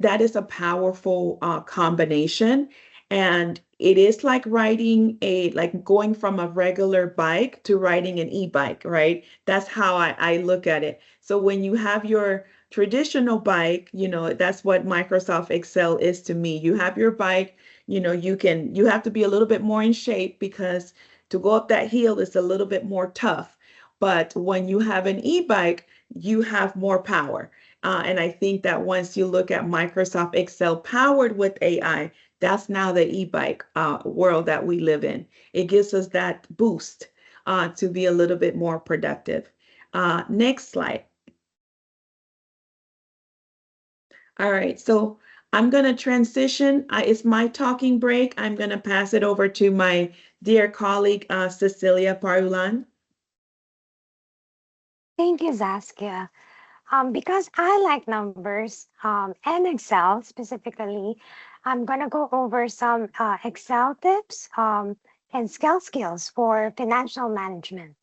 That is a powerful combination. And it is like like going from a regular bike to riding an e-bike, right? That's how I look at it. So when you have your traditional bike, that's what Microsoft Excel is to me. You have your bike, you have to be a little bit more in shape because to go up that hill is a little bit more tough. But when you have an e-bike, you have more power. And I think that once you look at Microsoft Excel powered with AI, that's now the e-bike world that we live in. It gives us that boost to be a little bit more productive. Next slide. All right, so I'm going to transition. It's my talking break. I'm going to pass it over to my dear colleague, Cecilia Parulan. Thank you, Zaskia. Because I like numbers and Excel specifically, I'm going to go over some Excel tips and skills for financial management.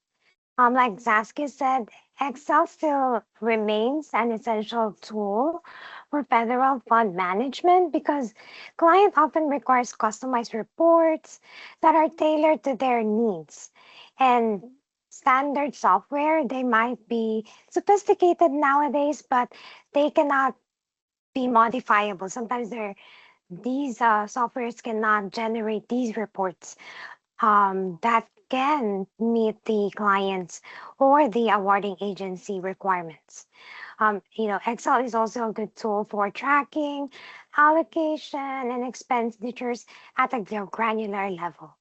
Like Zaskia said, Excel still remains an essential tool for federal fund management because client often requires customized reports that are tailored to their needs. And standard software, they might be sophisticated nowadays, but they cannot be modifiable. Sometimes these softwares cannot generate these reports that can meet the client's or the awarding agency requirements. Excel is also a good tool for tracking, allocation, and expenditures at a granular level.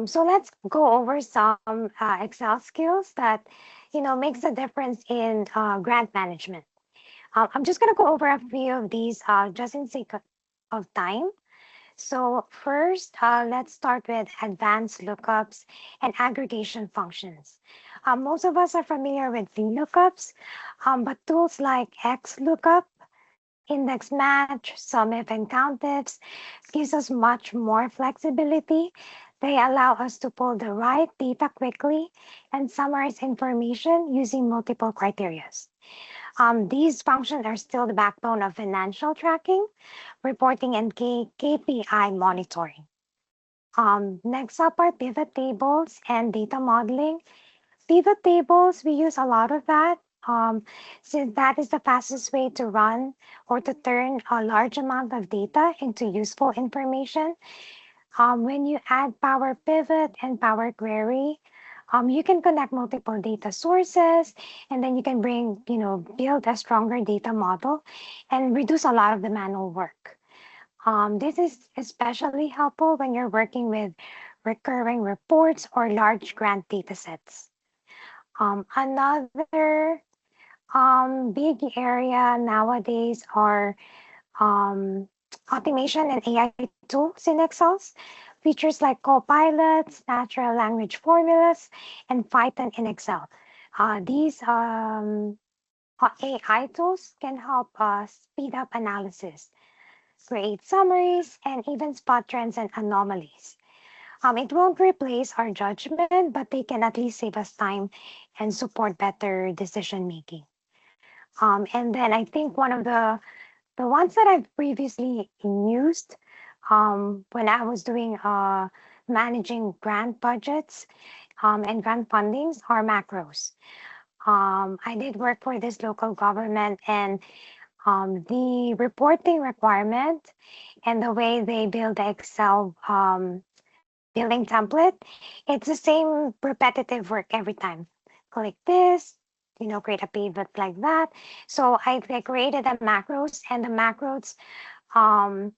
So let's go over some Excel skills that, makes a difference in grant management. I'm just going to go over a few of these just in sake of time. So first, let's start with advanced lookups and aggregation functions. Most of us are familiar with VLOOKUPs, but tools like XLOOKUP, index match, SUMIF, and COUNTIFs gives us much more flexibility. They allow us to pull the right data quickly and summarize information using multiple criteria. These functions are still the backbone of financial tracking, reporting, and KPI monitoring. Next up are pivot tables and data modeling. Pivot tables, we use a lot of that since that is the fastest way to run or to turn a large amount of data into useful information. When you add Power Pivot and Power Query, you can connect multiple data sources, and then you can build a stronger data model and reduce a lot of the manual work. This is especially helpful when you're working with recurring reports or large grant datasets. Another big area nowadays are automation and AI tools in Excel. Features like copilots, natural language formulas, and Python in Excel. These AI tools can help speed up analysis, create summaries, and even spot trends and anomalies. It won't replace our judgment, but they can at least save us time and support better decision making. And then I think one of the ones that I've previously used when I was doing managing grant budgets and grant fundings are macros. I did work for this local government, and the reporting requirement and the way they build the Excel billing template, it's the same repetitive work every time. Click this, create a pivot like that. So I created the macros, and the macros, um,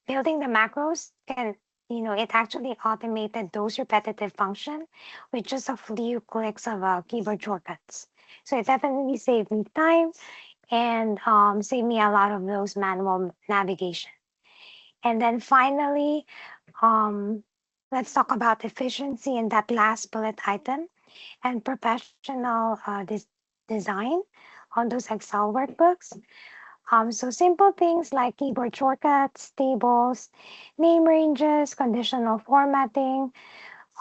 building the macros can, it actually automated those repetitive function with just a few clicks of keyboard shortcuts. So it definitely saved me time and saved me a lot of those manual navigation. And then finally, let's talk about efficiency in that last bullet item and professional design on those Excel workbooks. So simple things like keyboard shortcuts, tables, name ranges, conditional formatting,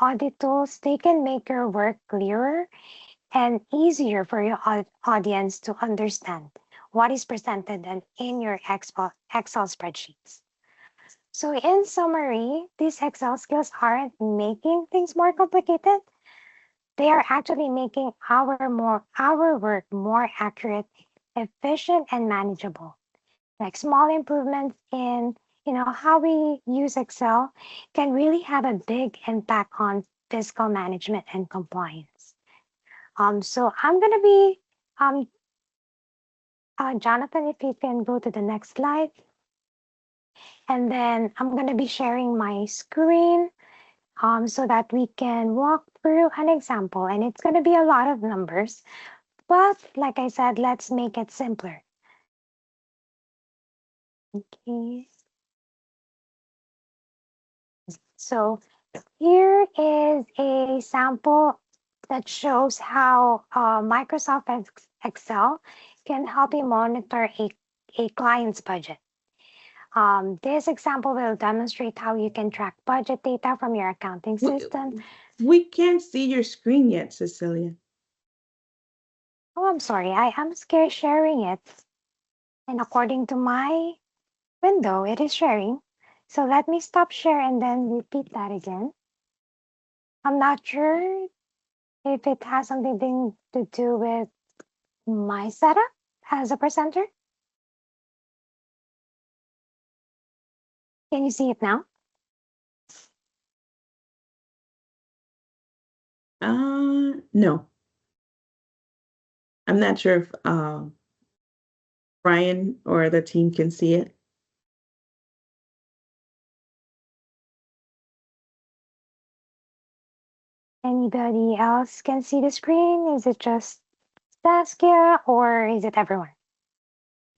audit tools, they can make your work clearer and easier for your audience to understand what is presented in your Excel spreadsheets. So in summary, these Excel skills aren't making things more complicated. They are actually making our work more accurate, efficient, and manageable. Like small improvements in how we use Excel can really have a big impact on fiscal management and compliance. So I'm gonna be Jonathan, if you can go to the next slide. And then I'm going to be sharing my screen so that we can walk through an example. And it's going to be a lot of numbers. But like I said, let's make it simpler. Okay. So here is a sample that shows how Microsoft Excel can help you monitor a client's budget. This example will demonstrate how you can track budget data from your accounting system. We can't see your screen yet, Cecilia. Oh, I'm sorry. I am scared sharing it. And according to my window, it is sharing. So let me stop share and then repeat that again. I'm not sure if it has something to do with my setup as a presenter. Can you see it now? No. I'm not sure if Brian or the team can see it. Anybody else can see the screen? Is it just Saskia or is it everyone?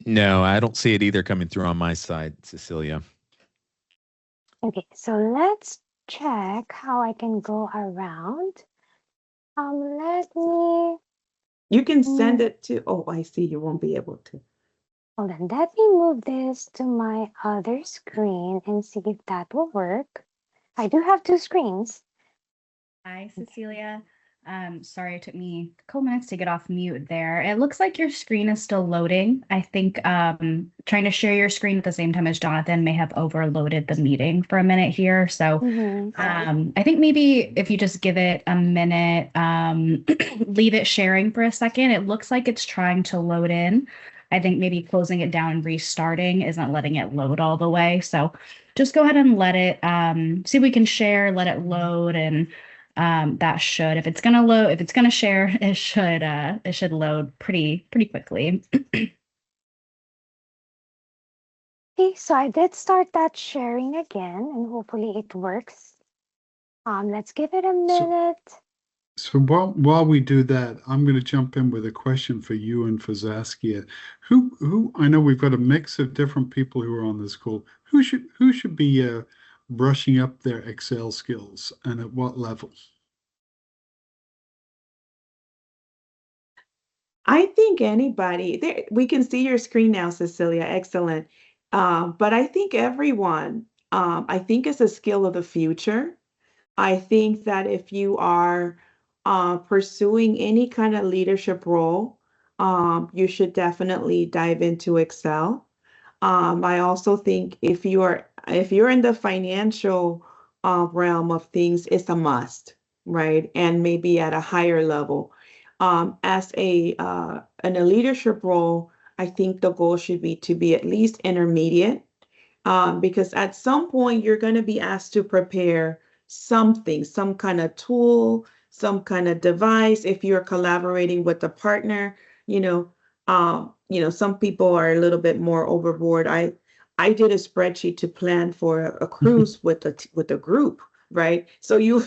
No, I don't see it either coming through on my side, Cecilia. Okay, so let's check how I can go around. Let me. You can send it to, oh, I see, you won't be able to. Hold on, let me move this to my other screen and see if that will work. I do have two screens. Hi, Cecilia. Sorry, it took me a couple minutes to get off mute there. It looks like your screen is still loading. I think trying to share your screen at the same time as Jonathan may have overloaded the meeting for a minute here. So I think maybe if you just give it a minute, leave it sharing for a second. It looks like it's trying to load in. I think maybe closing it down and restarting isn't letting it load all the way. So just go ahead and let it see if we can share, let it load, and that should, if it's gonna load, if it's gonna share, it should load pretty quickly. Okay, so I did start that sharing again, and hopefully it works. Let's give it a minute. So while we do that, I'm going to jump in with a question for you and for Zaskia. Who I know we've got a mix of different people who are on this call. Who should be brushing up their Excel skills and at what level? I think anybody there, we can see your screen now, Cecilia. Excellent. But I think everyone, I think it's a skill of the future. I think that if you are pursuing any kind of leadership role, you should definitely dive into Excel. I also think if you're in the financial realm of things, it's a must, right? And maybe at a higher level. As a in a leadership role, I think the goal should be to be at least intermediate, because at some point you're going to be asked to prepare something, some kind of tool, some kind of device. If you're collaborating with a partner, you know, some people are a little bit more overboard. I did a spreadsheet to plan for a cruise with a group, right? So you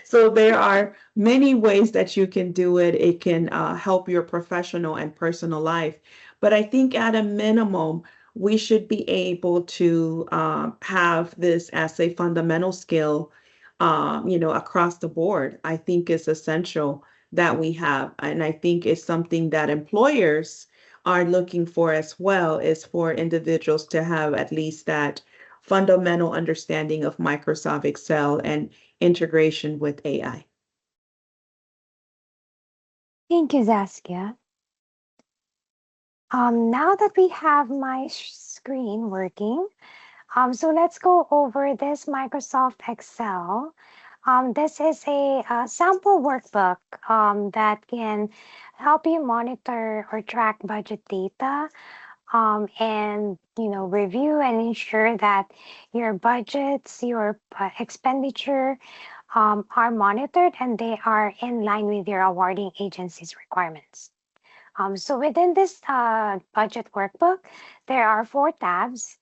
so there are many ways that you can do it. It can help your professional and personal life. But I think at a minimum, we should be able to have this as a fundamental skill, across the board. I think it's essential that we have, and I think it's something that employers are looking for as well, is for individuals to have at least that fundamental understanding of Microsoft Excel and integration with AI. Thank you, Zaskia. Now that we have my screen working, so let's go over this Microsoft Excel. This is a sample workbook that can help you monitor or track budget data, and review and ensure that your budgets, your expenditure are monitored and they are in line with your awarding agency's requirements. So within this budget workbook, there are 4 tabs,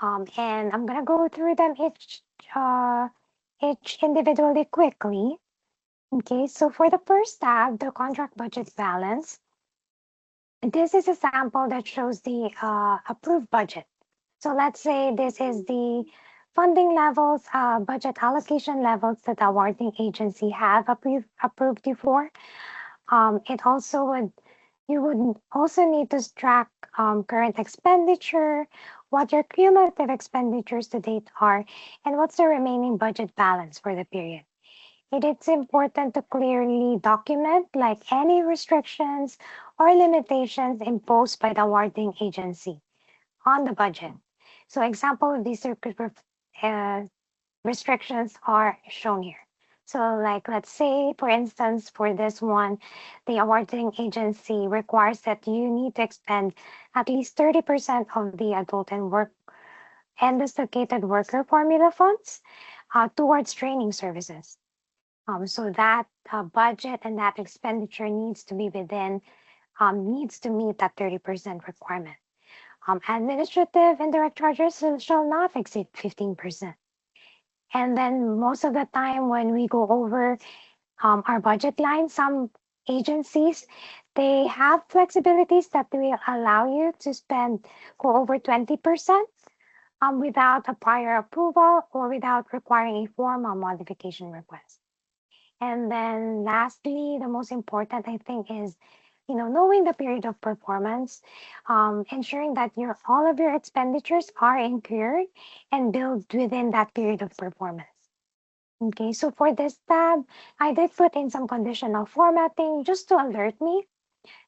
and I'm gonna go through them each individually quickly. Okay, so for the first tab, the contract budget balance, this is a sample that shows the approved budget. So let's say this is the funding levels, budget allocation levels that the awarding agency have approved you for. You would also need to track current expenditure, what your cumulative expenditures to date are, and what's the remaining budget balance for the period. It is important to clearly document like any restrictions or limitations imposed by the awarding agency on the budget. So example of these restrictions are shown here. So like, let's say, for instance, for this one, the awarding agency requires that you need to expend at least 30% of the adult and dislocated worker formula funds towards training services. So that budget and that expenditure needs to be needs to meet that 30% requirement. Administrative indirect charges shall not exceed 15%. And then most of the time when we go over our budget line, some agencies, they have flexibilities that will allow you to go over 20% without a prior approval or without requiring a formal modification request. And then lastly, the most important, I think, is knowing the period of performance, ensuring that all of your expenditures are incurred and billed within that period of performance. Okay, so for this tab, I did put in some conditional formatting just to alert me,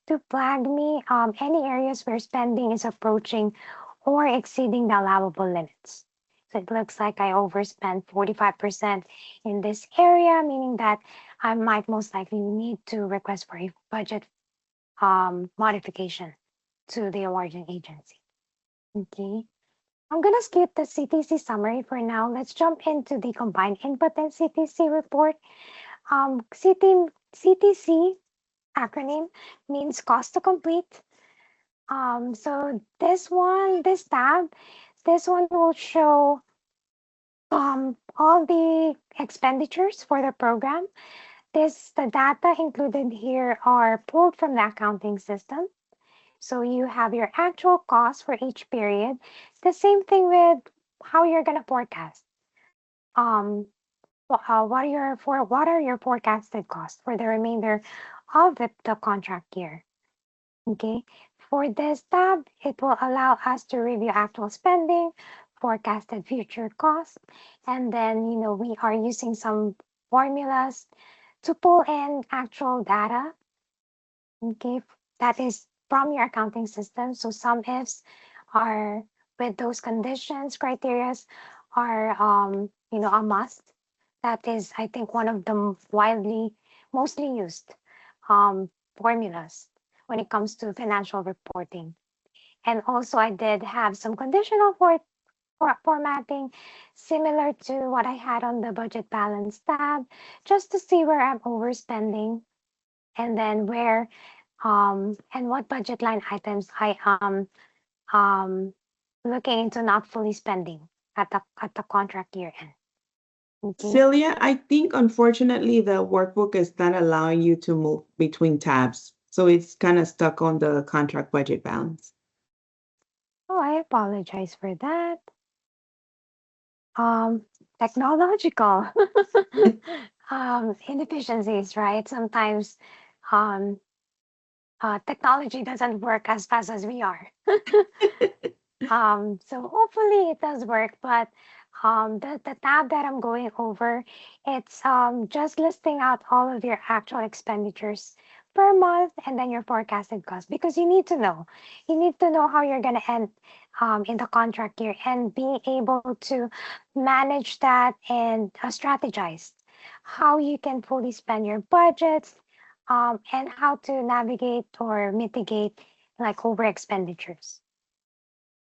to flag me any areas where spending is approaching or exceeding the allowable limits. So it looks like I overspent 45% in this area, meaning that I might most likely need to request for a budget modification to the awarding agency. Okay, I'm gonna skip the CTC summary for now. Let's jump into the combined input and CTC report. CTC acronym means cost to complete. So this tab, this one will show all the expenditures for the program. The data included here are pulled from the accounting system. So you have your actual cost for each period. The same thing with how you're gonna forecast. Um, what are your forecasted costs for the remainder of the contract year? Okay. For this tab, it will allow us to review actual spending, forecasted future costs, and then we are using some formulas to pull in actual data. Okay, that is from your accounting system. So some ifs are with those conditions, criterias are a must. That is, I think, one of the mostly used formulas when it comes to financial reporting. And also I did have some conditional formatting similar to what I had on the budget balance tab, just to see where I'm overspending and then where and what budget line items I am looking into not fully spending at the contract year end. Okay. Celia, I think unfortunately the workbook is not allowing you to move between tabs. So it's kind of stuck on the contract budget balance. Oh, I apologize for that. Technological inefficiencies, right? Sometimes technology doesn't work as fast as we are. So hopefully it does work, but the tab that I'm going over, it's just listing out all of your actual expenditures per month and then your forecasted cost, because you need to know. You need to know how you're gonna end in the contract year and be able to manage that and strategize how you can fully spend your budgets and how to navigate or mitigate like over expenditures.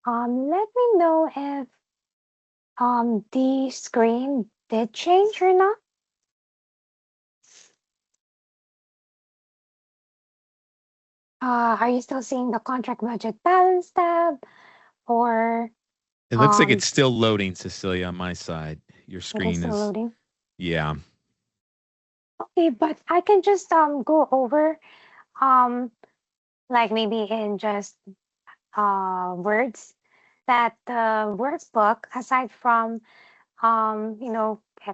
Let me know if the screen did change or not. Are you still seeing the contract budget balance tab, or It looks like it's still loading, Cecilia, on my side. Your it is screen still is, loading? yeah. Okay, but I can just go over um like maybe in just words that the workbook, aside from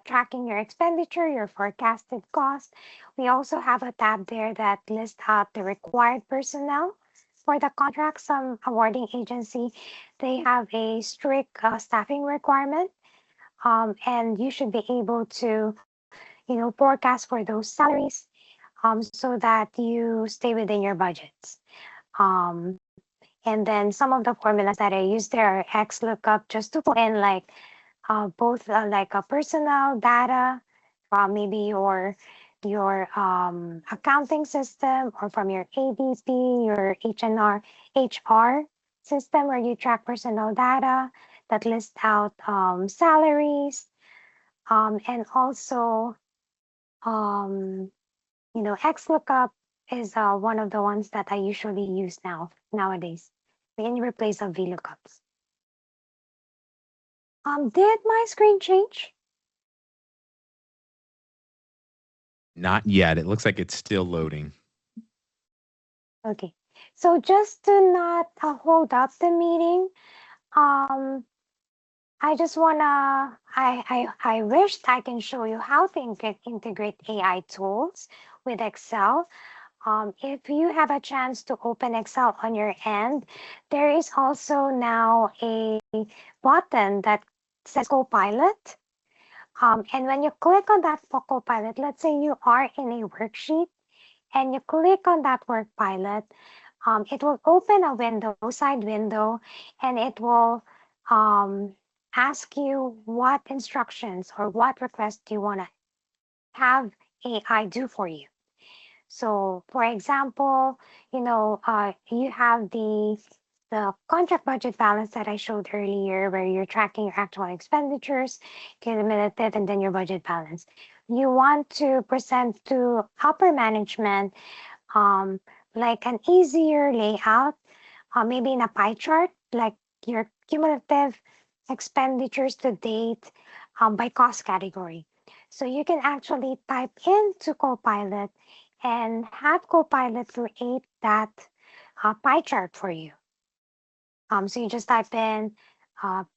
tracking your expenditure, your forecasted cost. We also have a tab there that lists out the required personnel for the contract. Some awarding agency, they have a strict staffing requirement, and you should be able to, forecast for those salaries, so that you stay within your budgets. And then some of the formulas that I use there are XLOOKUP, just to pull in like both like a personal data from maybe your accounting system, or from your ADP, your HR system, where you track personal data that lists out salaries, and also XLOOKUP is one of the ones that I usually use nowadays in replace of VLOOKUPs. Did my screen change? Not yet. It looks like it's still loading. Okay, so just to not hold up the meeting, I just wanna, I wished I can show you how to integrate AI tools with Excel. If you have a chance to open Excel on your end, there is also now a button that says Copilot. And when you click on that Copilot, let's say you are in a worksheet and you click on that work pilot, it will open a side window, and it will ask you what instructions or what requests do you want to have AI do for you. So, for example, you have the contract budget balance that I showed earlier, where you're tracking your actual expenditures, cumulative, and then your budget balance. You want to present to upper management like an easier layout maybe in a pie chart, like your cumulative expenditures to date by cost category. So you can actually type into Copilot and have Copilot create that pie chart for you. So you just type in,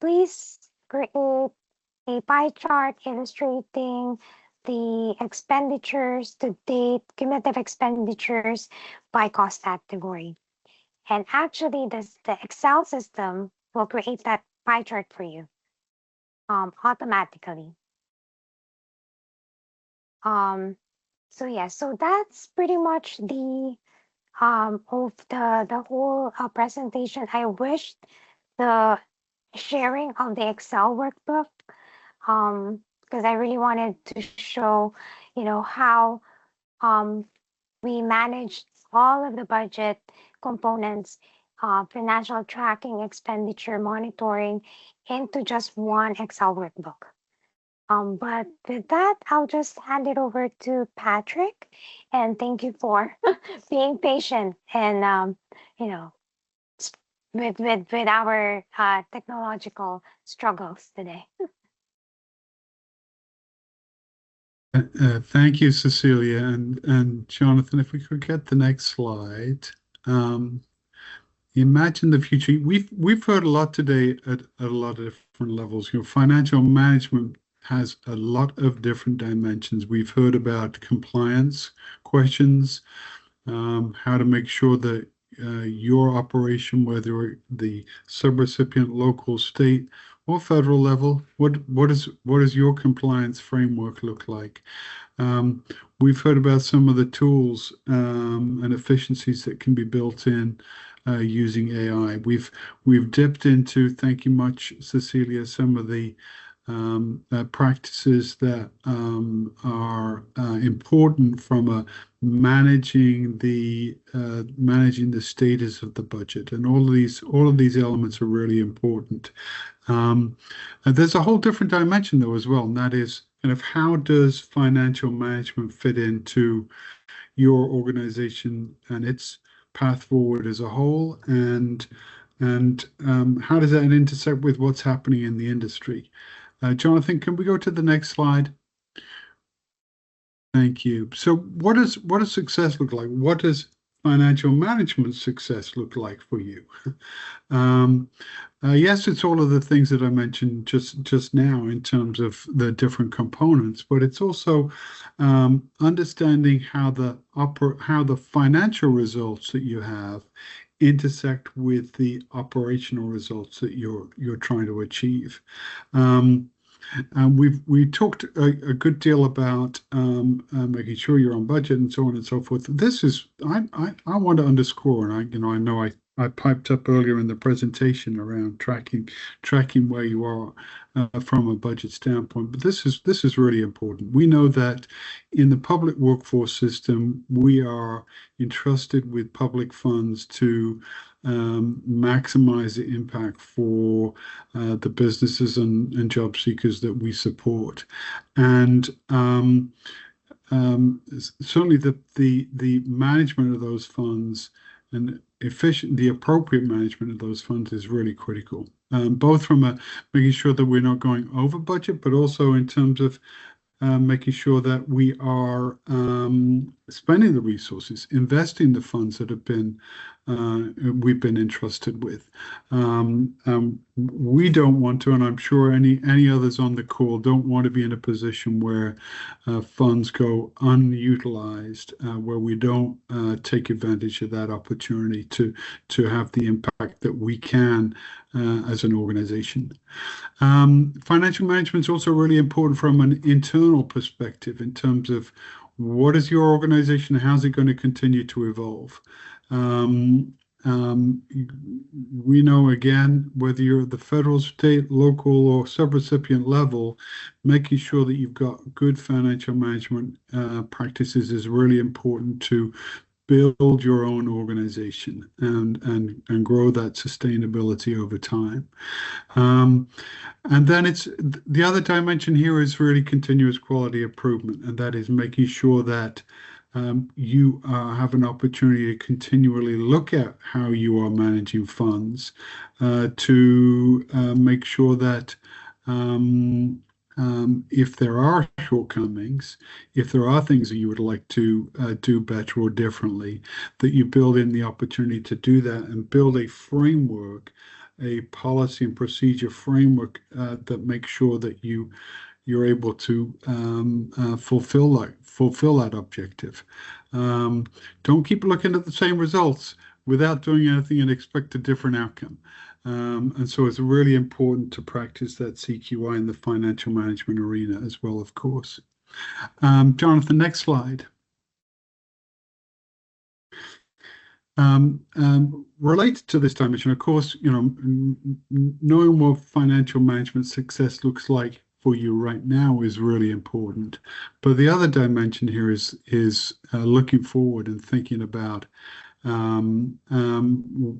please create a pie chart illustrating the expenditures to date, cumulative expenditures by cost category. And actually, the Excel system will create that pie chart for you automatically. So yeah, so that's pretty much the of the whole presentation. I wish the sharing of the Excel workbook because I really wanted to show, how we managed all of the budget components, financial tracking, expenditure monitoring into just one Excel workbook. But with that, I'll just hand it over to Patrick, and thank you for being patient and with our technological struggles today. Thank you, Cecilia. And Jonathan, if we could get the next slide. Imagine the future. We've heard a lot today at a lot of different levels. Financial management has a lot of different dimensions. We've heard about compliance questions, how to make sure that your operation, whether the subrecipient, local, state, or federal level, what does your compliance framework look like? We've heard about some of the tools and efficiencies that can be built in using AI. We've dipped into, thank you much, Cecilia, some of the practices that are important from managing the status of the budget, and all of these elements are really important. And there's a whole different dimension though as well, and that is kind of how does financial management fit into your organization and its path forward as a whole, and how does that intersect with what's happening in the industry? Jonathan, can we go to the next slide? Thank you. So what does success look like? What does financial management success look like for you? Yes, it's all of the things that I mentioned just now in terms of the different components, but it's also understanding how the financial results that you have intersect with the operational results that you're trying to achieve. And we talked a good deal about making sure you're on budget and so on and so forth. This is I want to underscore, and I know I piped up earlier in the presentation around tracking where you are from a budget standpoint, but this is really important. We know that in the public workforce system, we are entrusted with public funds to maximize the impact for the businesses and job seekers that we support. And certainly the management of those funds and the appropriate management of those funds is really critical, both from making sure that we're not going over budget, but also in terms of making sure that we are spending the resources, investing the funds that we've been entrusted with. We don't want to, and I'm sure any others on the call don't want to be in a position where funds go unutilized, where we don't take advantage of that opportunity to have the impact that we can as an organization. Financial management is also really important from an internal perspective in terms of what is your organization, how is it going to continue to evolve? We know, again, whether you're at the federal, state, local, or subrecipient level, making sure that you've got good financial management practices is really important to build your own organization and grow that sustainability over time. And then the other dimension here is really continuous quality improvement, and that is making sure that you have an opportunity to continually look at how you are managing funds to make sure that if there are shortcomings, if there are things that you would like to do better or differently, that you build in the opportunity to do that and build a framework, a policy and procedure framework that makes sure that you're able to fulfill that objective. Don't keep looking at the same results without doing anything and expect a different outcome. And so it's really important to practice that CQI in the financial management arena as well, of course. Jonathan, next slide. Related to this dimension, of course, knowing what financial management success looks like for you right now is really important. But the other dimension here is looking forward and thinking about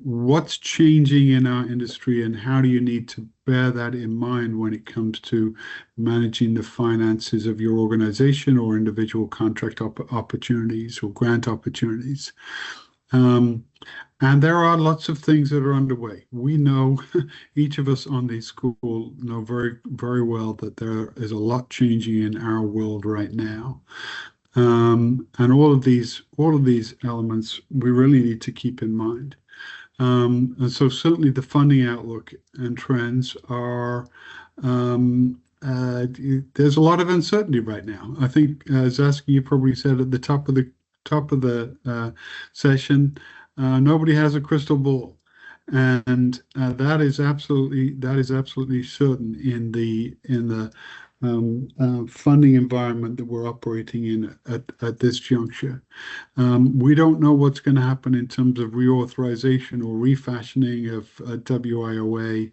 what's changing in our industry and how do you need to bear that in mind when it comes to managing the finances of your organization or individual contract opportunities or grant opportunities. And there are lots of things that are underway. We know, each of us on the school know very, very well that there is a lot changing in our world right now. And all of these elements we really need to keep in mind. And so certainly the funding outlook and trends are, there's a lot of uncertainty right now. I think, Zaskia, you probably said at the top of the session, nobody has a crystal ball, and that is absolutely certain in the funding environment that we're operating in at this juncture. We don't know what's going to happen in terms of reauthorization or refashioning of WIOA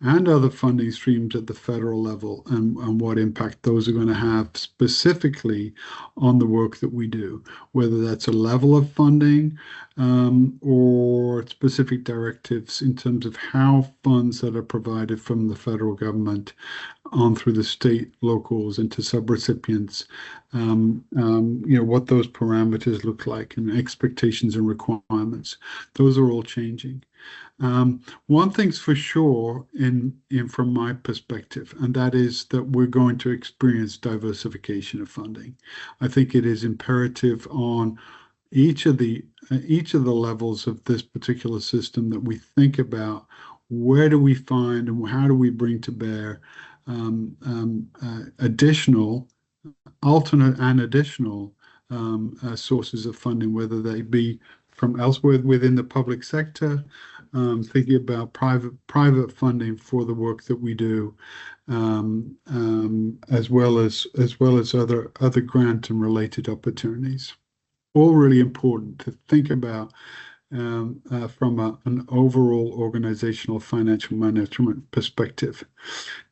and other funding streams at the federal level, and what impact those are going to have specifically on the work that we do, whether that's a level of funding or specific directives in terms of how funds that are provided from the federal government on through the state, locals, into subrecipients, what those parameters look like and expectations and requirements. Those are all changing. One thing's for sure from my perspective, and that is that we're going to experience diversification of funding. I think it is imperative on each of the levels of this particular system that we think about where do we find and how do we bring to bear additional, alternate and additional sources of funding, whether they be from elsewhere within the public sector, thinking about private funding for the work that we do, as well as other grant and related opportunities. All really important to think about from an overall organizational financial management perspective.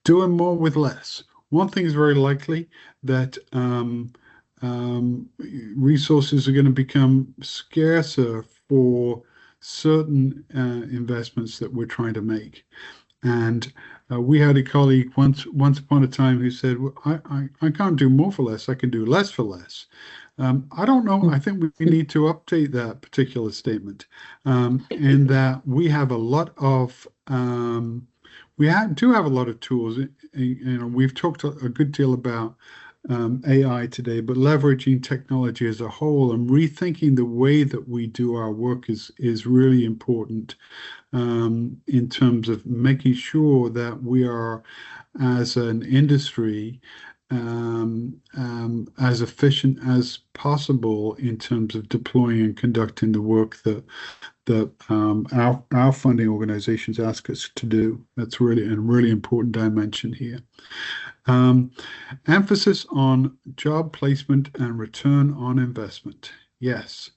Doing more with less. One thing is very likely that resources are going to become scarcer for certain investments that we're trying to make. And we had a colleague once upon a time who said, well, I can't do more for less, I can do less for less. I don't know. I think we need to update that particular statement, in that we have a lot of do have a lot of tools. We've talked a good deal about AI today, but leveraging technology as a whole and rethinking the way that we do our work is really important in terms of making sure that we are, as an industry, as efficient as possible in terms of deploying and conducting the work that our funding organizations ask us to do. That's really a really important dimension here. Emphasis on job placement and return on investment. Yes.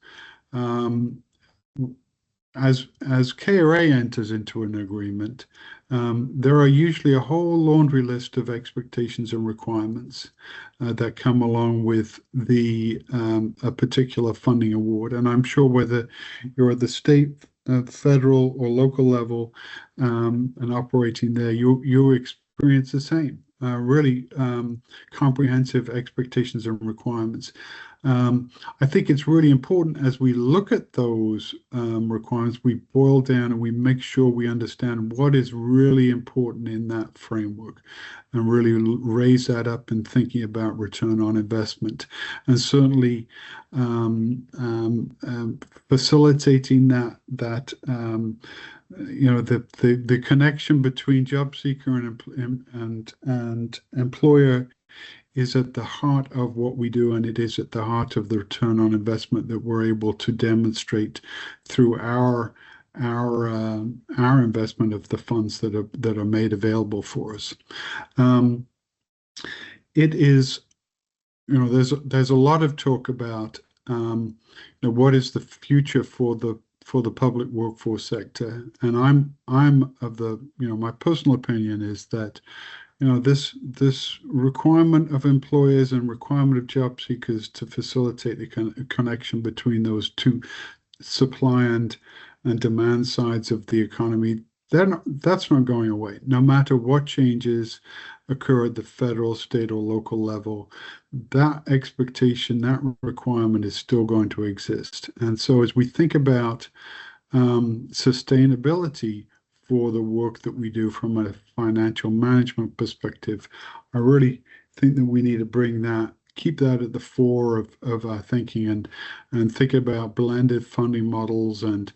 As KRA enters into an agreement, there are usually a whole laundry list of expectations and requirements that come along with a particular funding award. And I'm sure whether you're at the state, federal, or local level and operating there, you experience the same. really comprehensive expectations and requirements. I think it's really important as we look at those requirements, we boil down and we make sure we understand what is really important in that framework and really raise that up in thinking about return on investment. And certainly facilitating that the connection between job seeker and employer is at the heart of what we do, and it is at the heart of the return on investment that we're able to demonstrate through our investment of the funds that are made available for us. It is, there's a lot of talk about what is the future for the public workforce sector, and I'm of the my personal opinion is that this requirement of employers and requirement of job seekers to facilitate the connection between those two supply and demand sides of the economy, that's not going away. No matter what changes occur at the federal, state, or local level, that expectation, that requirement is still going to exist. And so as we think about sustainability for the work that we do from a financial management perspective, I really think that we need to keep that at the fore of our thinking and think about blended funding models and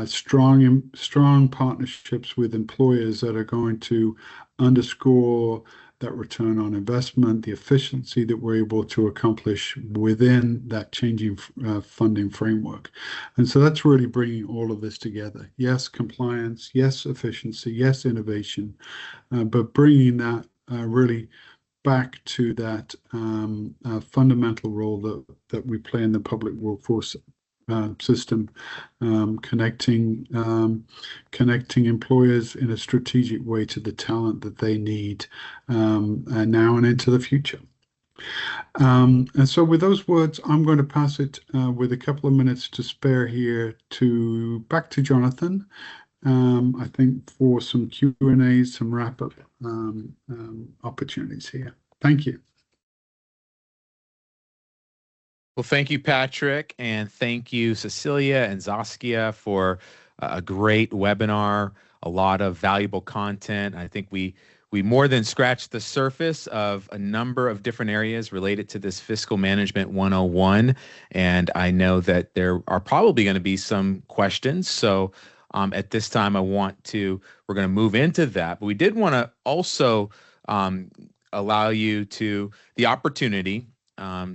strong partnerships with employers that are going to underscore that return on investment, the efficiency that we're able to accomplish within that changing funding framework. And so that's really bringing all of this together. Yes, compliance, yes, efficiency, yes, innovation, but bringing that really back to that fundamental role that we play in the public workforce system, connecting employers in a strategic way to the talent that they need now and into the future. And so with those words, I'm going to pass it with a couple of minutes to spare here back to Jonathan. I think for some Q&As, some wrap-up opportunities here. Thank you. Well, thank you, Patrick, and thank you, Cecilia and Zaskia, for a great webinar, a lot of valuable content. I think we more than scratched the surface of a number of different areas related to this Fiscal Management 101, and I know that there are probably going to be some questions. So at this time, we're going to move into that, but we did want to also allow you the opportunity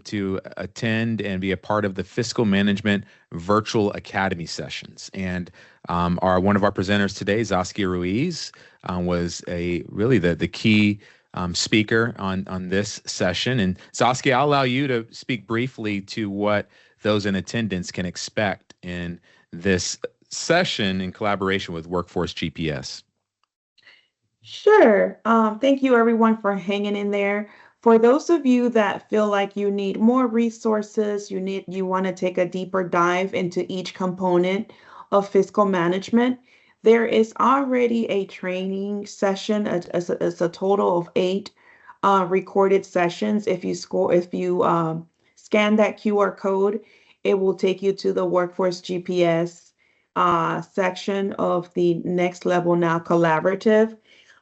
to attend and be a part of the Fiscal Management Virtual Academy sessions. And one of our presenters today, Zaskia Ruiz, was really the key speaker on this session. And Zaskia, I'll allow you to speak briefly to what those in attendance can expect in this session in collaboration with Workforce GPS. Sure. Thank you, everyone, for hanging in there. For those of you that feel like you need more resources, you want to take a deeper dive into each component of fiscal management, there is already a training session. It's a total of 8 recorded sessions. If you scan that QR code, it will take you to the Workforce GPS section of the Next Level Now Collaborative.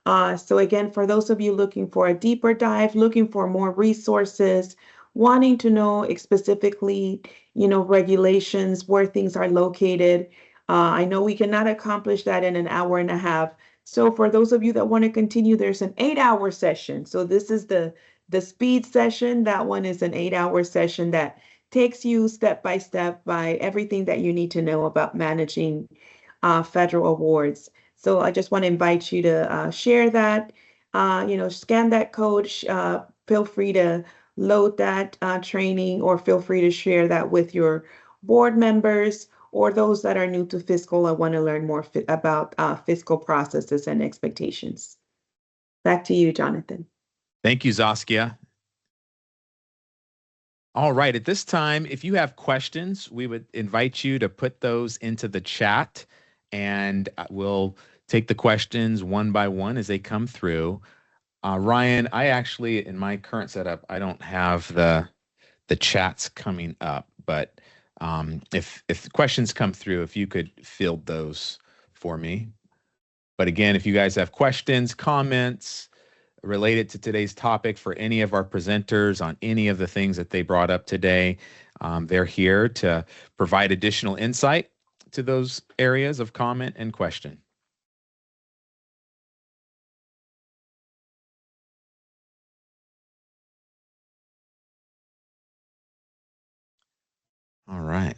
So again, for those of you looking for a deeper dive, looking for more resources, wanting to know specifically, regulations, where things are located, I know we cannot accomplish that in an hour and a half. So for those of you that want to continue, there's an 8-hour session. So this is the speed session. That one is an 8-hour session that takes you step by step by everything that you need to know about managing federal awards. So I just want to invite you to share that, scan that code, feel free to load that training, or feel free to share that with your board members or those that are new to fiscal and want to learn more about fiscal processes and expectations. Back to you, Jonathan. Thank you, Zaskia. All right, at this time, if you have questions, we would invite you to put those into the chat, and we'll take the questions one by one as they come through. Ryan, I actually, in my current setup, I don't have the chats coming up, but if questions come through, if you could field those for me. But again, if you guys have questions, comments related to today's topic for any of our presenters on any of the things that they brought up today, they're here to provide additional insight to those areas of comment and question. All right.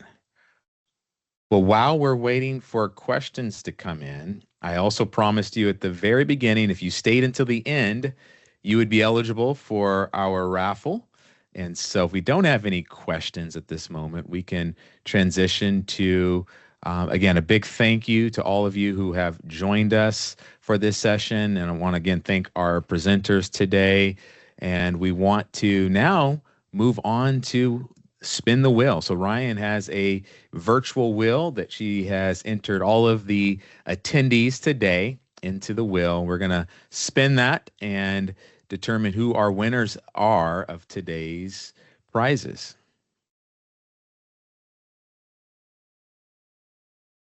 Well, while we're waiting for questions to come in, I also promised you at the very beginning, if you stayed until the end, you would be eligible for our raffle. And so if we don't have any questions at this moment, we can transition to, again, a big thank you to all of you who have joined us for this session. And I want to again thank our presenters today. And we want to now move on to spin the wheel. So Ryan has a virtual wheel that she has entered all of the attendees today into the wheel. We're going to spin that and determine who our winners are of today's prizes.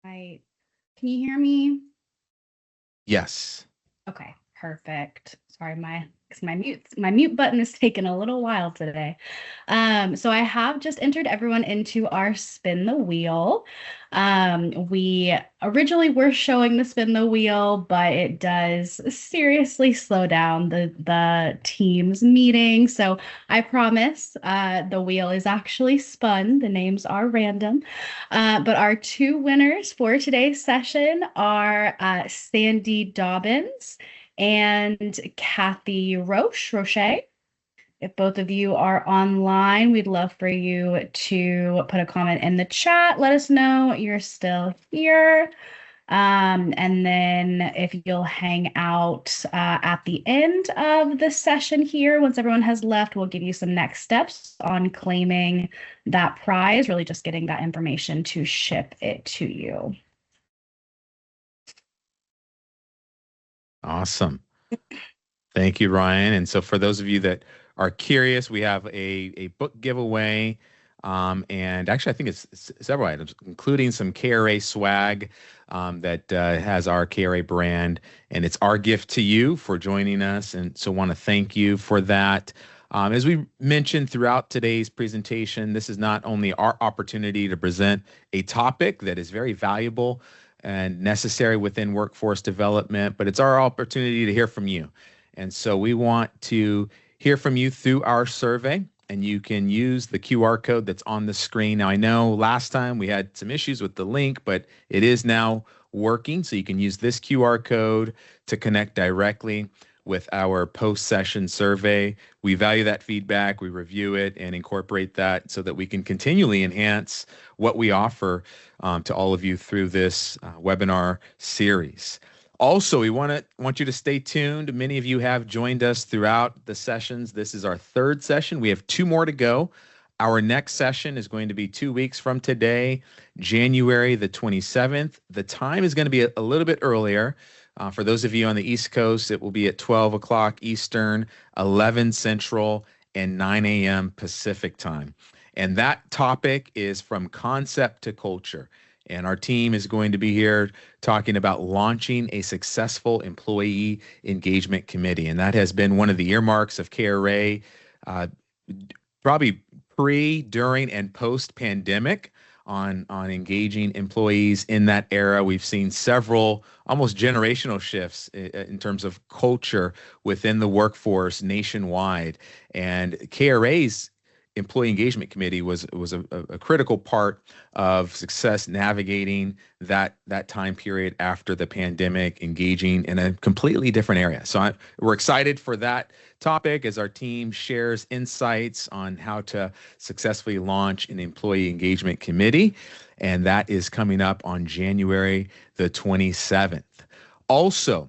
Can you hear me? Yes. Okay, perfect. Sorry, my mute button is taking a little while today. So I have just entered everyone into our spin the wheel. We originally were showing the spin the wheel, but it does seriously slow down the team's meeting. So I promise the wheel is actually spun. The names are random. But our two winners for today's session are Sandy Dobbins and Kathy Roche. If both of you are online, we'd love for you to put a comment in the chat. Let us know you're still here. And then if you'll hang out at the end of the session here, once everyone has left, we'll give you some next steps on claiming that prize, really just getting that information to ship it to you. Awesome. Thank you, Ryan. And so for those of you that are curious, we have a book giveaway. And actually, I think it's several items, including some KRA swag that has our KRA brand. And it's our gift to you for joining us. And so want to thank you for that. As we mentioned throughout today's presentation, this is not only our opportunity to present a topic that is very valuable and necessary within workforce development, but it's our opportunity to hear from you. And so we want to hear from you through our survey, and you can use the QR code that's on the screen. Now, I know last time we had some issues with the link, but it is now working. So you can use this QR code to connect directly with our post-session survey. We value that feedback, we review it and incorporate that so that we can continually enhance what we offer to all of you through this webinar series. Also, we want you to stay tuned. Many of you have joined us throughout the sessions. This is our third session. We have two more to go. Our next session is going to be 2 weeks from today, January the 27th. The time is going to be a little bit earlier. For those of you on the East Coast, it will be at 12 o'clock Eastern, 11 Central, and 9 a.m. Pacific time. And that topic is from concept to culture. And our team is going to be here talking about launching a successful employee engagement committee. And that has been one of the earmarks of KRA, probably pre, during, and post-pandemic on engaging employees in that era. We've seen several almost generational shifts in terms of culture within the workforce nationwide. And KRA's Employee Engagement Committee was a critical part of success navigating that time period after the pandemic, engaging in a completely different area. So we're excited for that topic as our team shares insights on how to successfully launch an Employee Engagement Committee. And that is coming up on January the 27th. Also,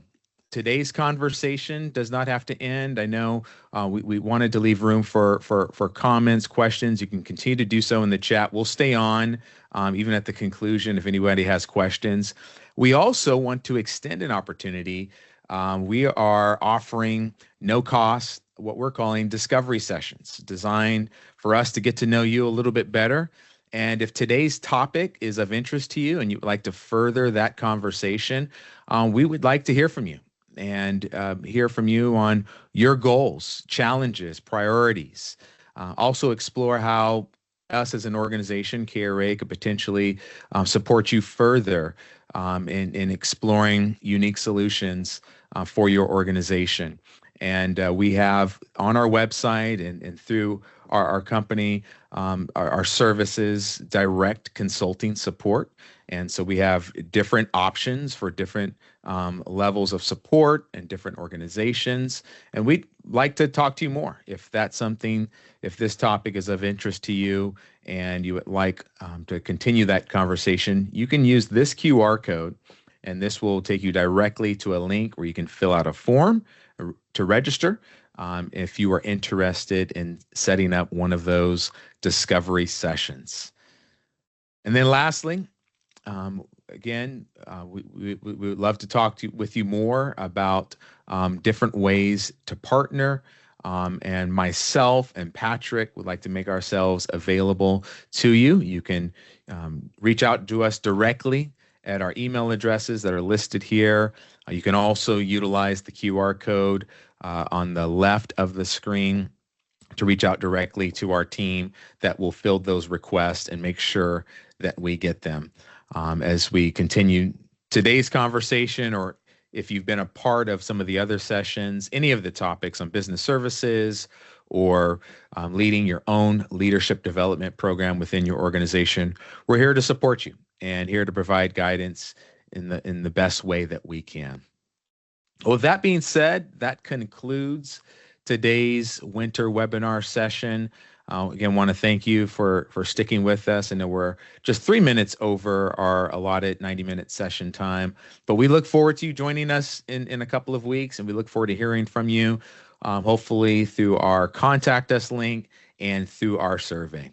today's conversation does not have to end. I know we wanted to leave room for comments, questions. You can continue to do so in the chat. We'll stay on even at the conclusion if anybody has questions. We also want to extend an opportunity we are offering no cost, what we're calling discovery sessions, designed for us to get to know you a little bit better. And if today's topic is of interest to you and you would like to further that conversation, we would like to hear from you and hear from you on your goals, challenges, priorities. Also explore how us as an organization, KRA, could potentially support you further in exploring unique solutions for your organization. And we have on our website and through our company, our services, direct consulting support. And so we have different options for different levels of support and different organizations. And we'd like to talk to you more if that's something, if this topic is of interest to you and you would like to continue that conversation, you can use this QR code, and this will take you directly to a link where you can fill out a form to register if you are interested in setting up one of those discovery sessions. And then lastly, again, we would love to talk with you more about different ways to partner. And myself and Patrick would like to make ourselves available to you. You can reach out to us directly at our email addresses that are listed here. You can also utilize the QR code on the left of the screen to reach out directly to our team that will field those requests and make sure that we get them. As we continue today's conversation, or if you've been a part of some of the other sessions, any of the topics on business services or leading your own leadership development program within your organization, we're here to support you and here to provide guidance in the best way that we can. Well, with that being said, that concludes today's winter webinar session. Again, want to thank you for sticking with us. I know we're just 3 minutes over our allotted 90-minute session time, but we look forward to you joining us in a couple of weeks, and we look forward to hearing from you, hopefully through our contact us link and through our survey.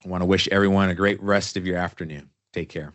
I want to wish everyone a great rest of your afternoon. Take care.